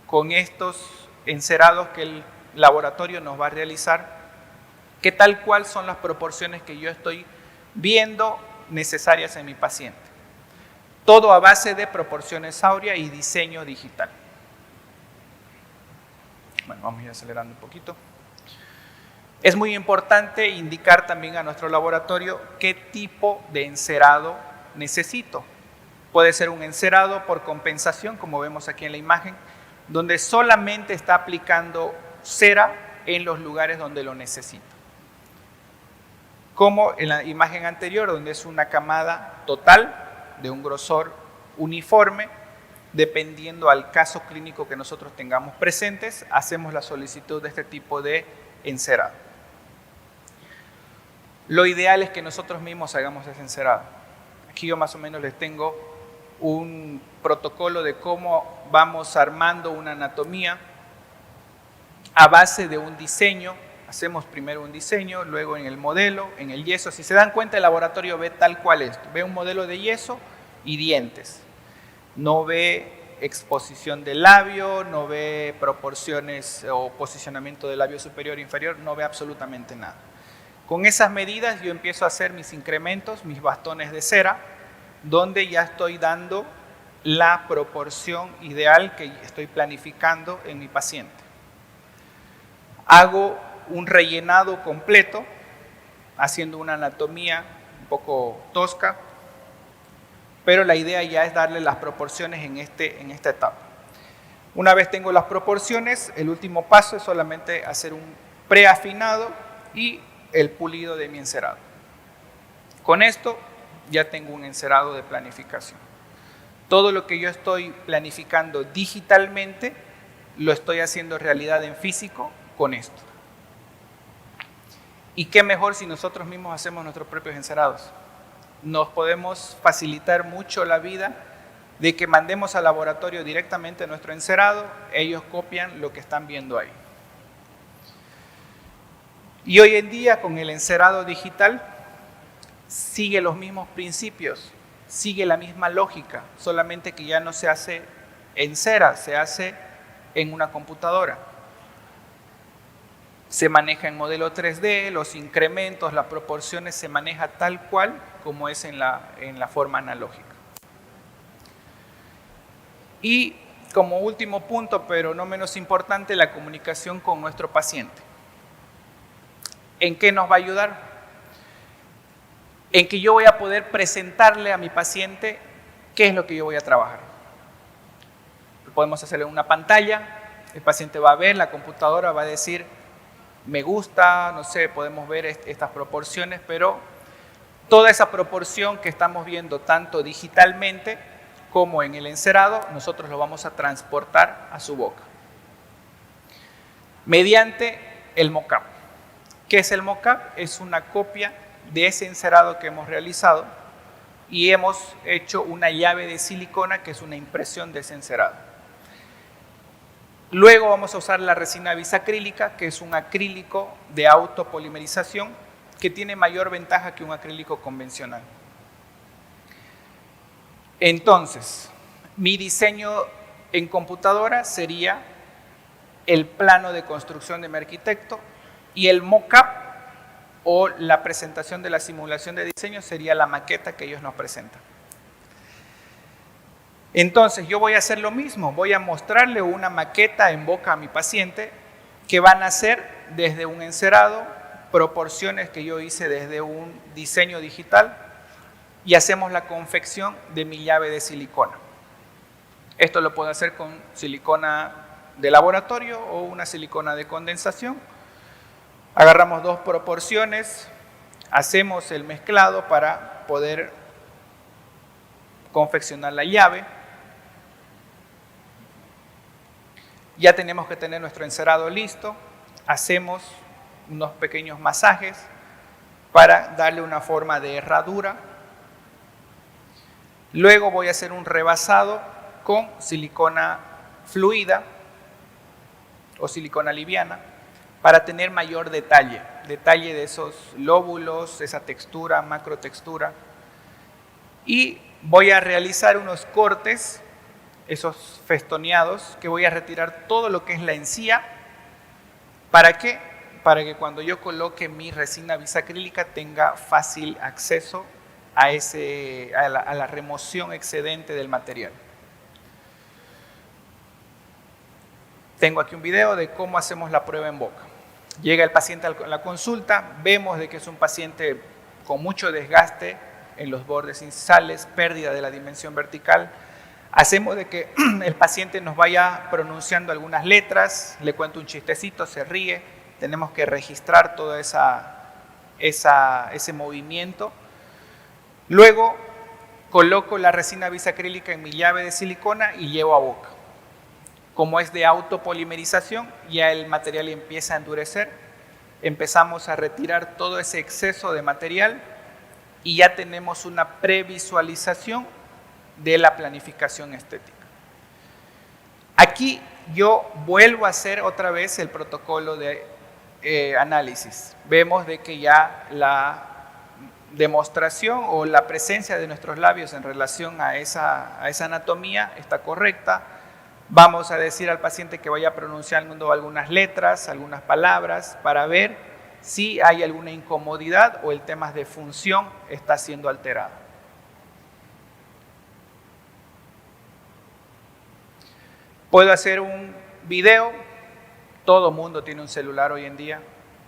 con estos encerados que el laboratorio nos va a realizar, que tal cual son las proporciones que yo estoy viendo necesarias en mi paciente. Todo a base de proporciones áurea y diseño digital. Bueno, vamos a ir acelerando un poquito. Es muy importante indicar también a nuestro laboratorio qué tipo de encerado necesito. Puede ser un encerado por compensación, como vemos aquí en la imagen, donde solamente está aplicando cera en los lugares donde lo necesito. Como en la imagen anterior, donde es una camada total de un grosor uniforme, dependiendo al caso clínico que nosotros tengamos presentes, hacemos la solicitud de este tipo de encerado. Lo ideal es que nosotros mismos hagamos ese encerado. Aquí yo más o menos les tengo un protocolo de cómo vamos armando una anatomía a base de un diseño. Hacemos primero un diseño, luego en el modelo, en el yeso. Si se dan cuenta, el laboratorio ve tal cual esto. Ve un modelo de yeso y dientes. No ve exposición del labio, no ve proporciones o posicionamiento del labio superior e inferior, no ve absolutamente nada. Con esas medidas yo empiezo a hacer mis incrementos, mis bastones de cera, donde ya estoy dando la proporción ideal que estoy planificando en mi paciente. Hago un rellenado completo, haciendo una anatomía un poco tosca, pero la idea ya es darle las proporciones en esta etapa. Una vez tengo las proporciones, el último paso es solamente hacer un preafinado y el pulido de mi encerado. Con esto ya tengo un encerado de planificación. Todo lo que yo estoy planificando digitalmente lo estoy haciendo realidad en físico con esto. ¿Y qué mejor si nosotros mismos hacemos nuestros propios encerados? Nos podemos facilitar mucho la vida de que mandemos al laboratorio directamente nuestro encerado, ellos copian lo que están viendo ahí. Y hoy en día con el encerado digital sigue los mismos principios, sigue la misma lógica, solamente que ya no se hace en cera, se hace en una computadora. Se maneja en modelo 3D, los incrementos, las proporciones se maneja tal cual como es en la forma analógica. Y como último punto, pero no menos importante, la comunicación con nuestro paciente. ¿En qué nos va a ayudar? En que yo voy a poder presentarle a mi paciente qué es lo que yo voy a trabajar. Podemos hacerlo en una pantalla, el paciente va a ver, la computadora va a decir, me gusta, no sé, podemos ver estas proporciones, pero toda esa proporción que estamos viendo tanto digitalmente como en el encerado, nosotros lo vamos a transportar a su boca. Mediante el mock-up. ¿Qué es el mock-up? Es una copia de ese encerado que hemos realizado y hemos hecho una llave de silicona que es una impresión de ese encerado. Luego vamos a usar la resina bisacrílica, que es un acrílico de autopolimerización que tiene mayor ventaja que un acrílico convencional. Entonces, mi diseño en computadora sería el plano de construcción de mi arquitecto y el mock-up o la presentación de la simulación de diseño sería la maqueta que ellos nos presentan. Entonces yo voy a hacer lo mismo, voy a mostrarle una maqueta en boca a mi paciente que van a ser desde un encerado, proporciones que yo hice desde un diseño digital y hacemos la confección de mi llave de silicona. Esto lo puedo hacer con silicona de laboratorio o una silicona de condensación. Agarramos dos proporciones, hacemos el mezclado para poder confeccionar la llave. Ya tenemos que tener nuestro encerado listo, hacemos unos pequeños masajes para darle una forma de herradura. Luego voy a hacer un rebasado con silicona fluida o silicona liviana para tener mayor detalle de esos lóbulos, esa textura, macrotextura. Y voy a realizar unos cortes, esos festoneados, que voy a retirar todo lo que es la encía. ¿Para qué? Para que cuando yo coloque mi resina bisacrílica tenga fácil acceso a la remoción excedente del material. Tengo aquí un video de cómo hacemos la prueba en boca. Llega el paciente a la consulta, vemos de que es un paciente con mucho desgaste en los bordes incisales, pérdida de la dimensión vertical. Hacemos de que el paciente nos vaya pronunciando algunas letras, le cuento un chistecito, se ríe, tenemos que registrar todo ese movimiento. Luego coloco la resina bisacrílica en mi llave de silicona y llevo a boca. Como es de autopolimerización, ya el material empieza a endurecer, empezamos a retirar todo ese exceso de material y ya tenemos una previsualización de la planificación estética. Aquí yo vuelvo a hacer otra vez el protocolo de análisis. Vemos de que ya la demostración o la presencia de nuestros labios en relación a esa anatomía está correcta. Vamos a decir al paciente que vaya pronunciando algunas letras, algunas palabras, para ver si hay alguna incomodidad o el tema de función está siendo alterado. Puedo hacer un video, todo mundo tiene un celular hoy en día.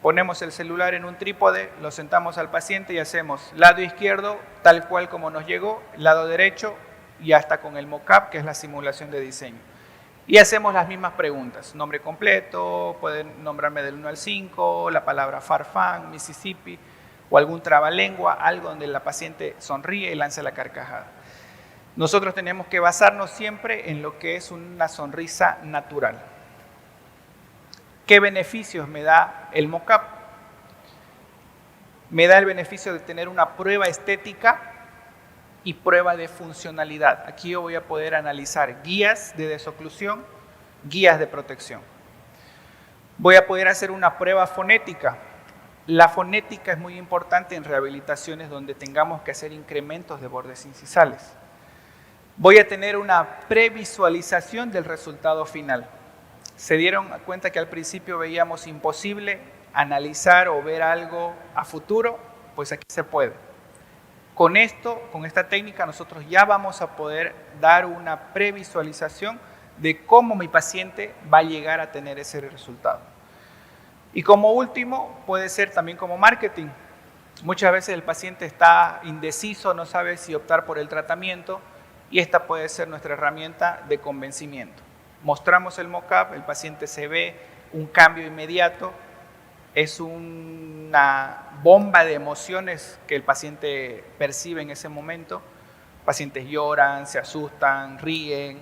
Ponemos el celular en un trípode, lo sentamos al paciente y hacemos lado izquierdo tal cual como nos llegó, lado derecho y hasta con el mock-up, que es la simulación de diseño. Y hacemos las mismas preguntas, nombre completo, pueden nombrarme del 1 al 5, la palabra Farfán, Mississippi o algún trabalengua, algo donde la paciente sonríe y lance la carcajada. Nosotros tenemos que basarnos siempre en lo que es una sonrisa natural. ¿Qué beneficios me da el mock-up? Me da el beneficio de tener una prueba estética y prueba de funcionalidad. Aquí yo voy a poder analizar guías de desoclusión, guías de protección. Voy a poder hacer una prueba fonética. La fonética es muy importante en rehabilitaciones donde tengamos que hacer incrementos de bordes incisales. Voy a tener una previsualización del resultado final. ¿Se dieron cuenta que al principio veíamos imposible analizar o ver algo a futuro? Pues aquí se puede. Con esto, con esta técnica, nosotros ya vamos a poder dar una previsualización de cómo mi paciente va a llegar a tener ese resultado. Y como último, puede ser también como marketing. Muchas veces el paciente está indeciso, no sabe si optar por el tratamiento y esta puede ser nuestra herramienta de convencimiento. Mostramos el mock-up, el paciente se ve un cambio inmediato, es una bomba de emociones que el paciente percibe en ese momento. Pacientes lloran, se asustan, ríen.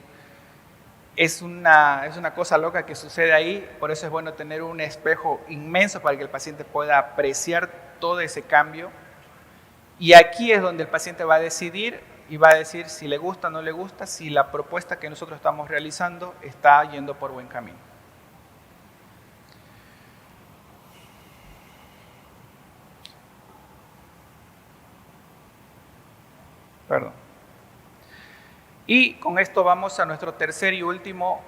Es una cosa loca que sucede ahí, por eso es bueno tener un espejo inmenso para que el paciente pueda apreciar todo ese cambio. Y aquí es donde el paciente va a decidir y va a decir si le gusta o no le gusta, si la propuesta que nosotros estamos realizando está yendo por buen camino. Perdón. Y con esto vamos a nuestro tercer y último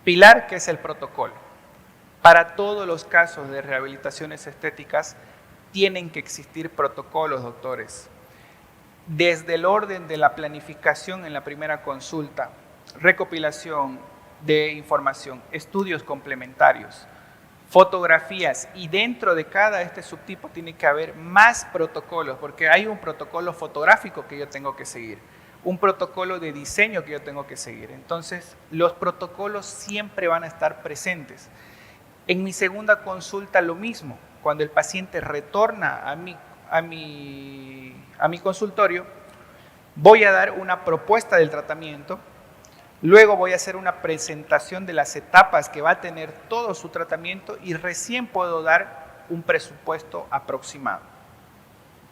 pilar, que es el protocolo. Para todos los casos de rehabilitaciones estéticas tienen que existir protocolos, doctores. Desde el orden de la planificación en la primera consulta, recopilación de información, estudios complementarios, fotografías, y dentro de cada subtipo tiene que haber más protocolos, porque hay un protocolo fotográfico que yo tengo que seguir, un protocolo de diseño que yo tengo que seguir. Entonces, los protocolos siempre van a estar presentes. En mi segunda consulta lo mismo, cuando el paciente retorna a mi consultorio, voy a dar una propuesta del tratamiento, luego voy a hacer una presentación de las etapas que va a tener todo su tratamiento y recién puedo dar un presupuesto aproximado.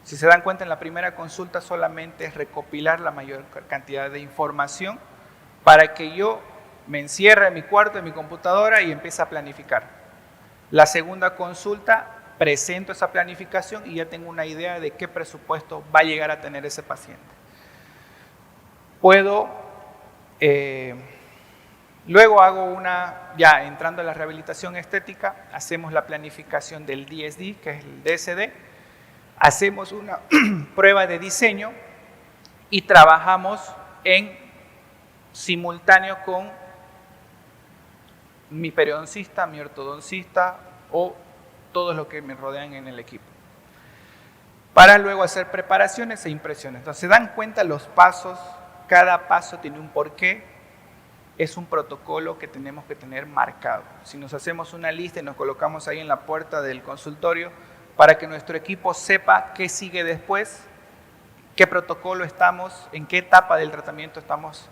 Si se dan cuenta, en la primera consulta solamente es recopilar la mayor cantidad de información para que yo me encierre en mi cuarto, en mi computadora y empiece a planificar. La segunda consulta presento esa planificación y ya tengo una idea de qué presupuesto va a llegar a tener ese paciente. Luego hago ya entrando a la rehabilitación estética, hacemos la planificación del DSD, que es el DSD, hacemos una prueba de diseño y trabajamos en simultáneo con mi periodoncista, mi ortodoncista o todos los que me rodean en el equipo, para luego hacer preparaciones e impresiones. Entonces, se dan cuenta los pasos, cada paso tiene un porqué, es un protocolo que tenemos que tener marcado. Si nos hacemos una lista y nos colocamos ahí en la puerta del consultorio para que nuestro equipo sepa qué sigue después, qué protocolo estamos, en qué etapa del tratamiento estamos.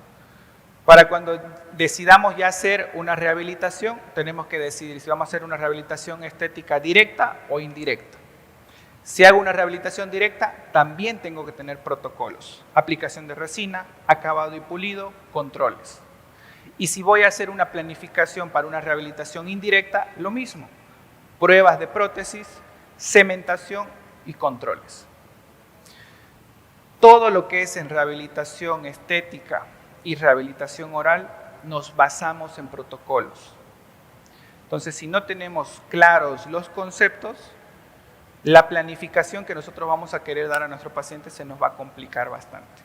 Para cuando decidamos ya hacer una rehabilitación, tenemos que decidir si vamos a hacer una rehabilitación estética directa o indirecta. Si hago una rehabilitación directa, también tengo que tener protocolos. Aplicación de resina, acabado y pulido, controles. Y si voy a hacer una planificación para una rehabilitación indirecta, lo mismo. Pruebas de prótesis, cementación y controles. Todo lo que es en rehabilitación estética y rehabilitación oral, nos basamos en protocolos. Entonces, si no tenemos claros los conceptos, la planificación que nosotros vamos a querer dar a nuestro paciente se nos va a complicar bastante.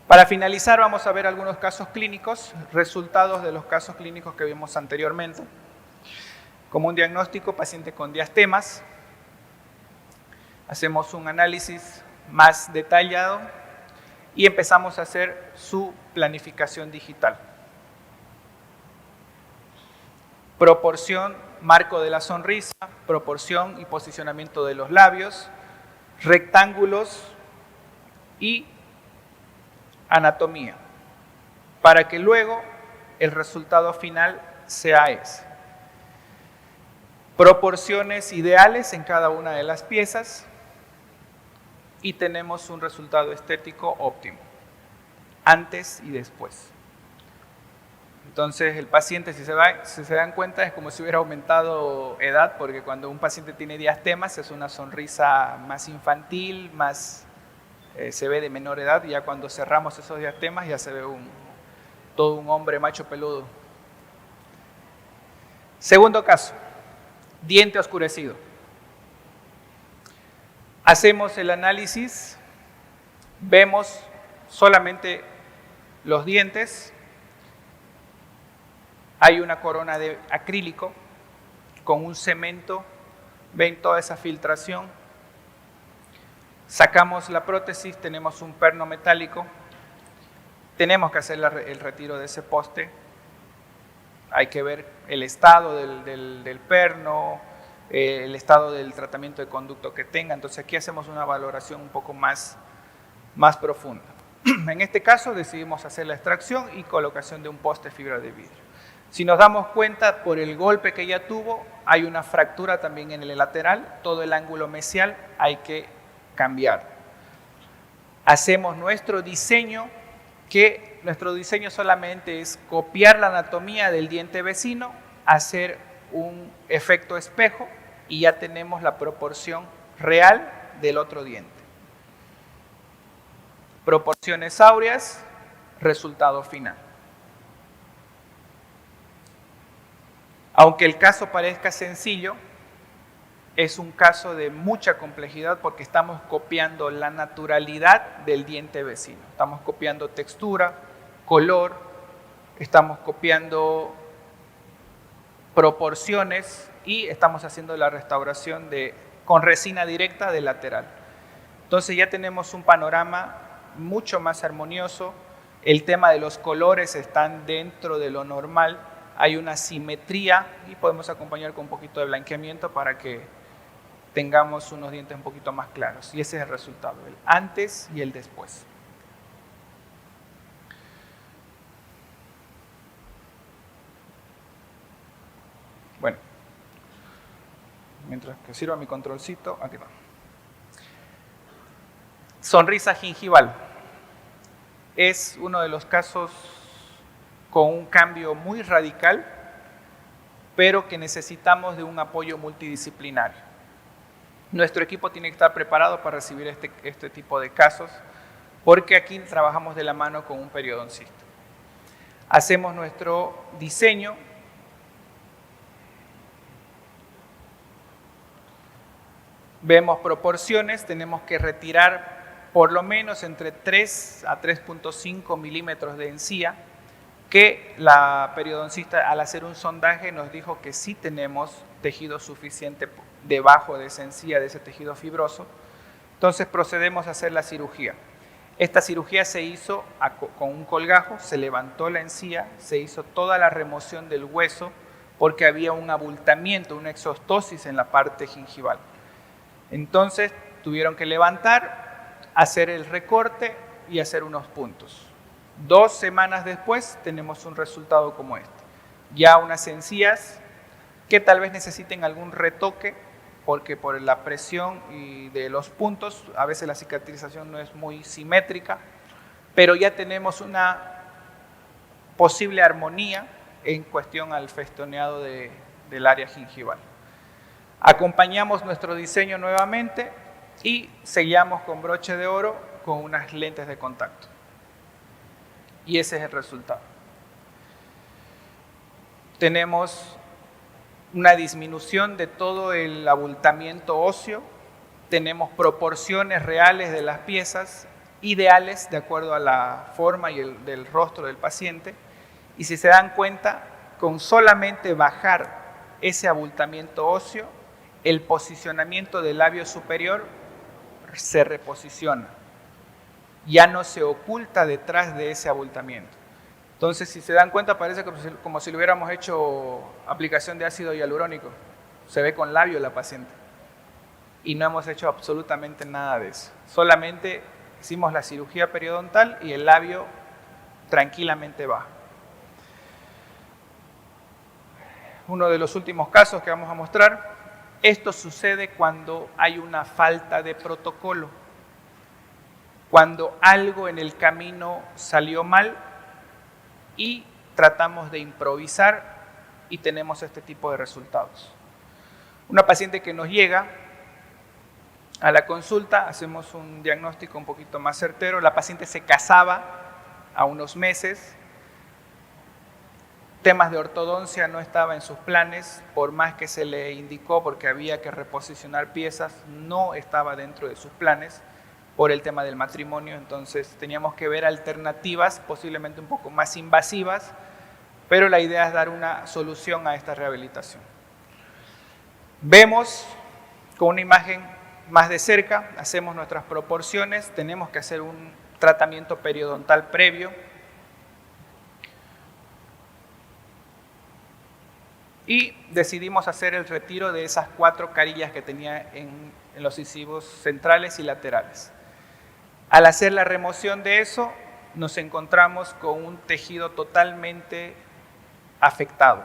Para finalizar, vamos a ver algunos casos clínicos, resultados de los casos clínicos que vimos anteriormente. Como un diagnóstico, paciente con diastemas. Hacemos un análisis más detallado y empezamos a hacer su planificación digital. Proporción, marco de la sonrisa, proporción y posicionamiento de los labios, rectángulos y anatomía, para que luego el resultado final sea ese. Proporciones ideales en cada una de las piezas y tenemos un resultado estético óptimo, antes y después. Entonces el paciente, si se dan cuenta, es como si hubiera aumentado edad, porque cuando un paciente tiene diastemas es una sonrisa más infantil, más se ve de menor edad, y ya cuando cerramos esos diastemas ya se ve todo un hombre macho peludo. Segundo caso, diente oscurecido. Hacemos el análisis, vemos solamente los dientes. Hay una corona de acrílico con un cemento, ven toda esa filtración. Sacamos la prótesis, tenemos un perno metálico, tenemos que hacer el retiro de ese poste. Hay que ver el estado del perno, el estado del tratamiento de conducto que tenga. Entonces aquí hacemos una valoración un poco más profunda. En este caso decidimos hacer la extracción y colocación de un poste de fibra de vidrio. Si nos damos cuenta, por el golpe que ya tuvo, hay una fractura también en el lateral, todo el ángulo mesial hay que cambiar. Hacemos nuestro diseño, que nuestro diseño solamente es copiar la anatomía del diente vecino, hacer un efecto espejo y ya tenemos la proporción real del otro diente. Proporciones áureas, resultado final. Aunque el caso parezca sencillo, es un caso de mucha complejidad porque estamos copiando la naturalidad del diente vecino. Estamos copiando textura, color, estamos copiando proporciones y estamos haciendo la restauración con resina directa del lateral. Entonces ya tenemos un panorama mucho más armonioso. El tema de los colores están dentro de lo normal. Hay una simetría y podemos acompañar con un poquito de blanqueamiento para que tengamos unos dientes un poquito más claros. Y ese es el resultado, el antes y el después. Bueno, mientras que sirva mi controlcito, aquí va. Sonrisa gingival. Es uno de los casos con un cambio muy radical, pero que necesitamos de un apoyo multidisciplinario. Nuestro equipo tiene que estar preparado para recibir este tipo de casos, porque aquí trabajamos de la mano con un periodoncista. Hacemos nuestro diseño, vemos proporciones, tenemos que retirar por lo menos entre 3 a 3.5 milímetros de encía, que la periodoncista al hacer un sondaje nos dijo que sí tenemos tejido suficiente debajo de esa encía, de ese tejido fibroso. Entonces procedemos a hacer la cirugía. Esta cirugía se hizo con un colgajo, se levantó la encía, se hizo toda la remoción del hueso porque había un abultamiento, una exostosis en la parte gingival. Entonces tuvieron que levantar, hacer el recorte y hacer unos puntos. 2 semanas después tenemos un resultado como este. Ya unas encías que tal vez necesiten algún retoque, porque por la presión y de los puntos, a veces la cicatrización no es muy simétrica, pero ya tenemos una posible armonía en cuestión al festoneado del área gingival. Acompañamos nuestro diseño nuevamente y sellamos con broche de oro con unas lentes de contacto. Y ese es el resultado. Tenemos una disminución de todo el abultamiento óseo, tenemos proporciones reales de las piezas, ideales de acuerdo a la forma y del rostro del paciente, y si se dan cuenta, con solamente bajar ese abultamiento óseo, el posicionamiento del labio superior se reposiciona, ya no se oculta detrás de ese abultamiento. Entonces, si se dan cuenta, parece como si le hubiéramos hecho aplicación de ácido hialurónico. Se ve con labio la paciente. Y no hemos hecho absolutamente nada de eso. Solamente hicimos la cirugía periodontal y el labio tranquilamente baja. Uno de los últimos casos que vamos a mostrar. Esto sucede cuando hay una falta de protocolo. Cuando algo en el camino salió mal y tratamos de improvisar y tenemos este tipo de resultados. Una paciente que nos llega a la consulta, hacemos un diagnóstico un poquito más certero. La paciente se casaba a unos meses, temas de ortodoncia no estaba en sus planes, por más que se le indicó porque había que reposicionar piezas, no estaba dentro de sus planes por el tema del matrimonio. Entonces teníamos que ver alternativas posiblemente un poco más invasivas, pero la idea es dar una solución a esta rehabilitación. Vemos con una imagen más de cerca, hacemos nuestras proporciones, tenemos que hacer un tratamiento periodontal previo y decidimos hacer el retiro de esas 4 carillas que tenía en los incisivos centrales y laterales. Al hacer la remoción de eso, nos encontramos con un tejido totalmente afectado,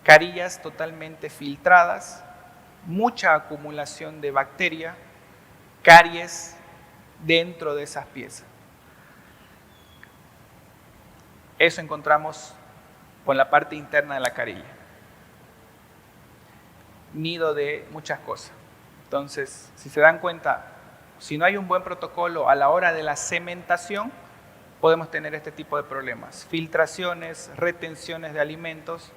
carillas totalmente filtradas, mucha acumulación de bacteria, caries dentro de esas piezas. Eso encontramos con la parte interna de la carilla. Nido de muchas cosas. Entonces, si se dan cuenta, si no hay un buen protocolo a la hora de la cementación, podemos tener este tipo de problemas. Filtraciones, retenciones de alimentos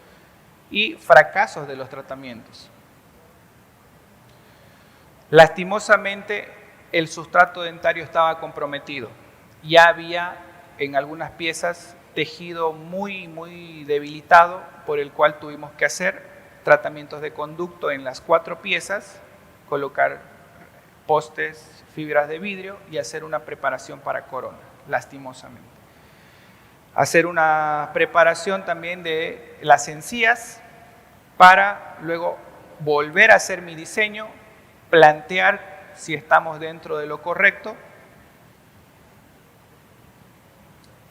y fracasos de los tratamientos. Lastimosamente, el sustrato dentario estaba comprometido. Ya había en algunas piezas tejido muy debilitado, por el cual tuvimos que hacer tratamientos de conducto en las 4 piezas, colocar postes, fibras de vidrio y hacer una preparación para corona, lastimosamente. Hacer una preparación también de las encías para luego volver a hacer mi diseño, plantear si estamos dentro de lo correcto.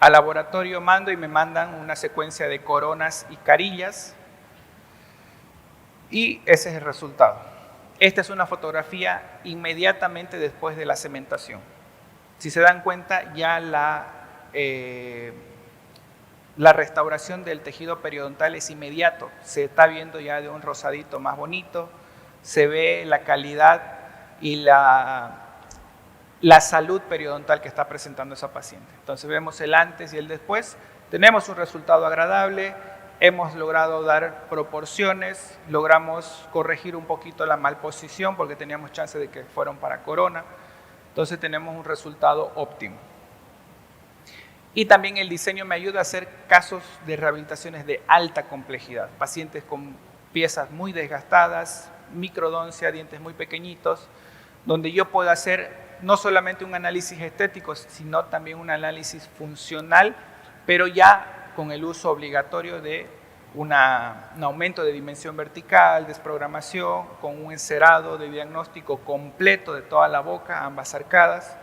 Al laboratorio mando y me mandan una secuencia de coronas y carillas y ese es el resultado. Esta es una fotografía inmediatamente después de la cementación. Si se dan cuenta, ya la restauración del tejido periodontal es inmediato. Se está viendo ya de un rosadito más bonito, se ve la calidad y la salud periodontal que está presentando esa paciente. Entonces vemos el antes y el después. Tenemos un resultado agradable. Hemos logrado dar proporciones, logramos corregir un poquito la malposición porque teníamos chance de que fueran para corona. Entonces tenemos un resultado óptimo. Y también el diseño me ayuda a hacer casos de rehabilitaciones de alta complejidad. Pacientes con piezas muy desgastadas, microdoncia, dientes muy pequeñitos, donde yo puedo hacer no solamente un análisis estético, sino también un análisis funcional, pero ya con el uso obligatorio de un aumento de dimensión vertical, desprogramación, con un encerado de diagnóstico completo de toda la boca, ambas arcadas,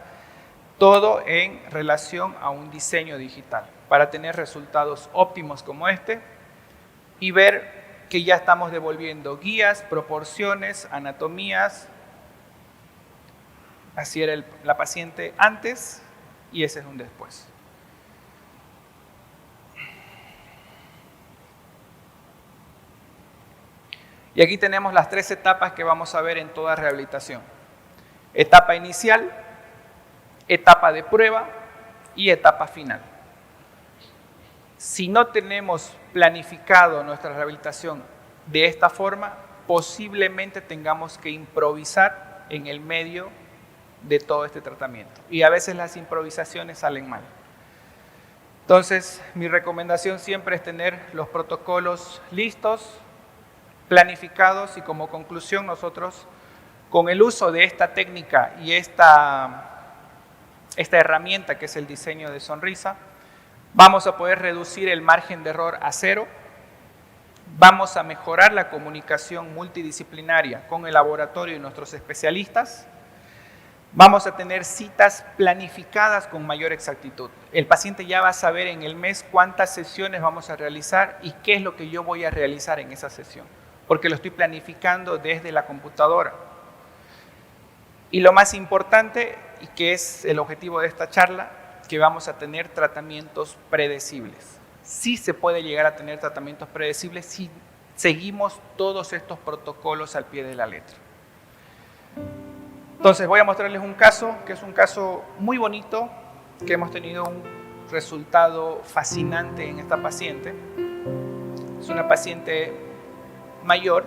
todo en relación a un diseño digital, para tener resultados óptimos como este y ver que ya estamos devolviendo guías, proporciones, anatomías. Así era la paciente antes y ese es un después. Y aquí tenemos las 3 etapas que vamos a ver en toda rehabilitación. Etapa inicial, etapa de prueba y etapa final. Si no tenemos planificado nuestra rehabilitación de esta forma, posiblemente tengamos que improvisar en el medio de todo este tratamiento. Y a veces las improvisaciones salen mal. Entonces, mi recomendación siempre es tener los protocolos listos, planificados, y como conclusión nosotros, con el uso de esta técnica y esta herramienta que es el diseño de sonrisa, vamos a poder reducir el margen de error a 0, vamos a mejorar la comunicación multidisciplinaria con el laboratorio y nuestros especialistas, vamos a tener citas planificadas con mayor exactitud. El paciente ya va a saber en el mes cuántas sesiones vamos a realizar y qué es lo que yo voy a realizar en esa sesión, porque lo estoy planificando desde la computadora. Y lo más importante, y que es el objetivo de esta charla, que vamos a tener tratamientos predecibles. Sí se puede llegar a tener tratamientos predecibles si seguimos todos estos protocolos al pie de la letra. Entonces voy a mostrarles un caso, que es un caso muy bonito, que hemos tenido un resultado fascinante en esta paciente. Es una paciente mayor.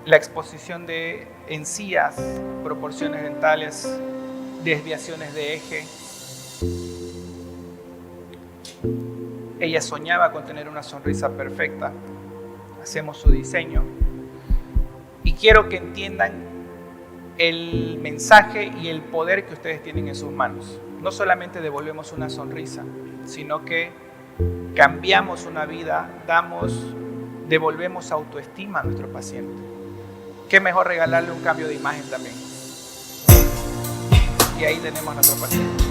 La exposición de encías, proporciones dentales, desviaciones de eje. Ella soñaba con tener una sonrisa perfecta. Hacemos su diseño. Y quiero que entiendan el mensaje y el poder que ustedes tienen en sus manos. No solamente devolvemos una sonrisa, sino que cambiamos una vida, devolvemos autoestima a nuestro paciente. Qué mejor regalarle un cambio de imagen también. Y ahí tenemos a nuestro paciente.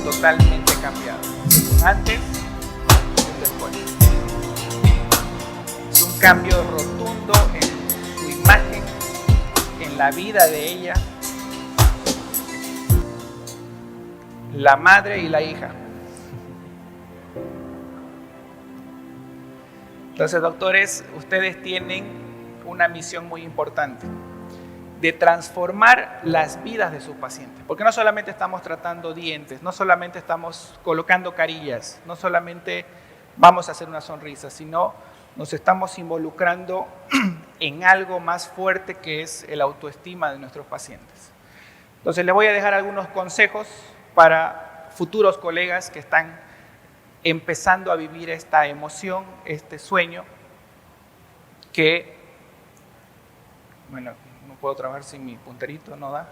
Totalmente cambiado. Antes y un después. Es un cambio rotundo en su imagen, en la vida de ella, la madre y la hija. Entonces, doctores, ustedes tienen una misión muy importante de transformar las vidas de sus pacientes. Porque no solamente estamos tratando dientes, no solamente estamos colocando carillas, no solamente vamos a hacer una sonrisa, sino nos estamos involucrando en algo más fuerte que es el autoestima de nuestros pacientes. Entonces, les voy a dejar algunos consejos para futuros colegas que están empezando a vivir esta emoción, este sueño, que, bueno, no puedo trabajar sin mi punterito, no da.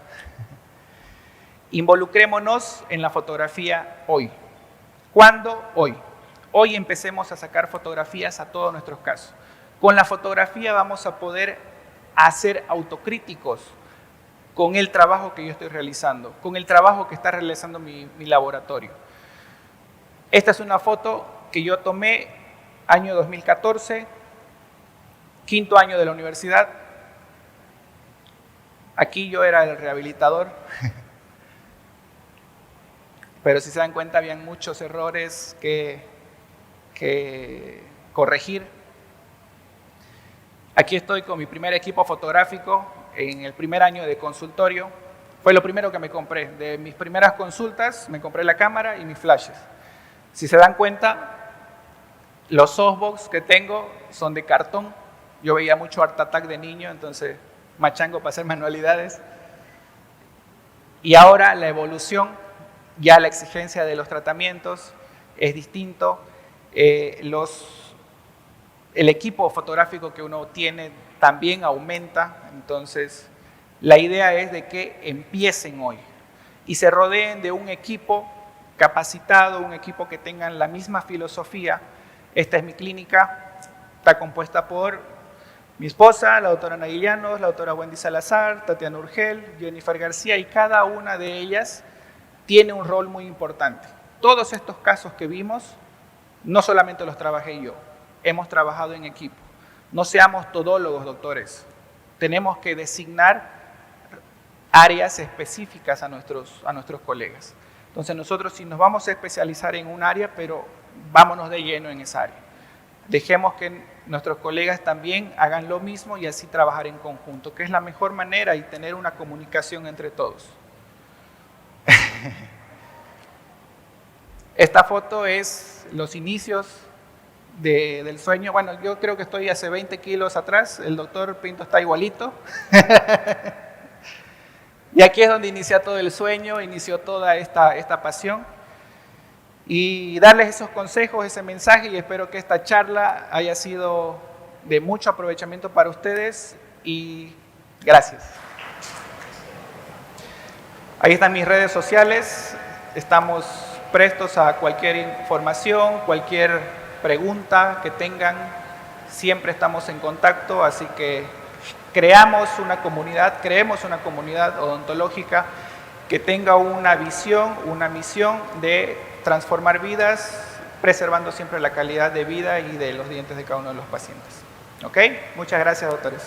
Involucrémonos en la fotografía hoy. ¿Cuándo? Hoy. Hoy empecemos a sacar fotografías a todos nuestros casos. Con la fotografía vamos a poder hacer autocríticos con el trabajo que yo estoy realizando, con el trabajo que está realizando mi laboratorio. Esta es una foto que yo tomé año 2014, quinto año de la universidad. Aquí yo era el rehabilitador, pero si se dan cuenta habían muchos errores que corregir. Aquí estoy con mi primer equipo fotográfico en el primer año de consultorio. Fue lo primero que me compré. De mis primeras consultas me compré la cámara y mis flashes. Si se dan cuenta, los softbox que tengo son de cartón. Yo veía mucho Art Attack de niño, entonces machango para hacer manualidades. Y ahora la evolución, ya la exigencia de los tratamientos es distinto. El equipo fotográfico que uno tiene también aumenta. Entonces, la idea es de que empiecen hoy y se rodeen de un equipo capacitado, un equipo que tengan la misma filosofía. Esta es mi clínica, está compuesta por mi esposa, la doctora Ana Guillanos, la doctora Wendy Salazar, Tatiana Urgel, Jennifer García, y cada una de ellas tiene un rol muy importante. todos estos casos que vimos, no solamente los trabajé yo, hemos trabajado en equipo. No seamos todólogos, doctores. Tenemos que designar áreas específicas a nuestros colegas. Entonces nosotros sí nos vamos a especializar en un área, pero vámonos de lleno en esa área. Dejemos que nuestros colegas también hagan lo mismo y así trabajar en conjunto, que es la mejor manera y tener una comunicación entre todos. Esta foto es los inicios del sueño. Bueno, yo creo que estoy hace 20 kilos atrás, el doctor Pinto está igualito. Y aquí es donde inicia todo el sueño, inició toda esta pasión. Y darles esos consejos, ese mensaje, y espero que esta charla haya sido de mucho aprovechamiento para ustedes y gracias. Ahí están mis redes sociales, estamos prestos a cualquier información, cualquier pregunta que tengan, siempre estamos en contacto, así que creemos una comunidad odontológica que tenga una visión, una misión de transformar vidas, preservando siempre la calidad de vida y de los dientes de cada uno de los pacientes. ¿Ok? Muchas gracias, doctores.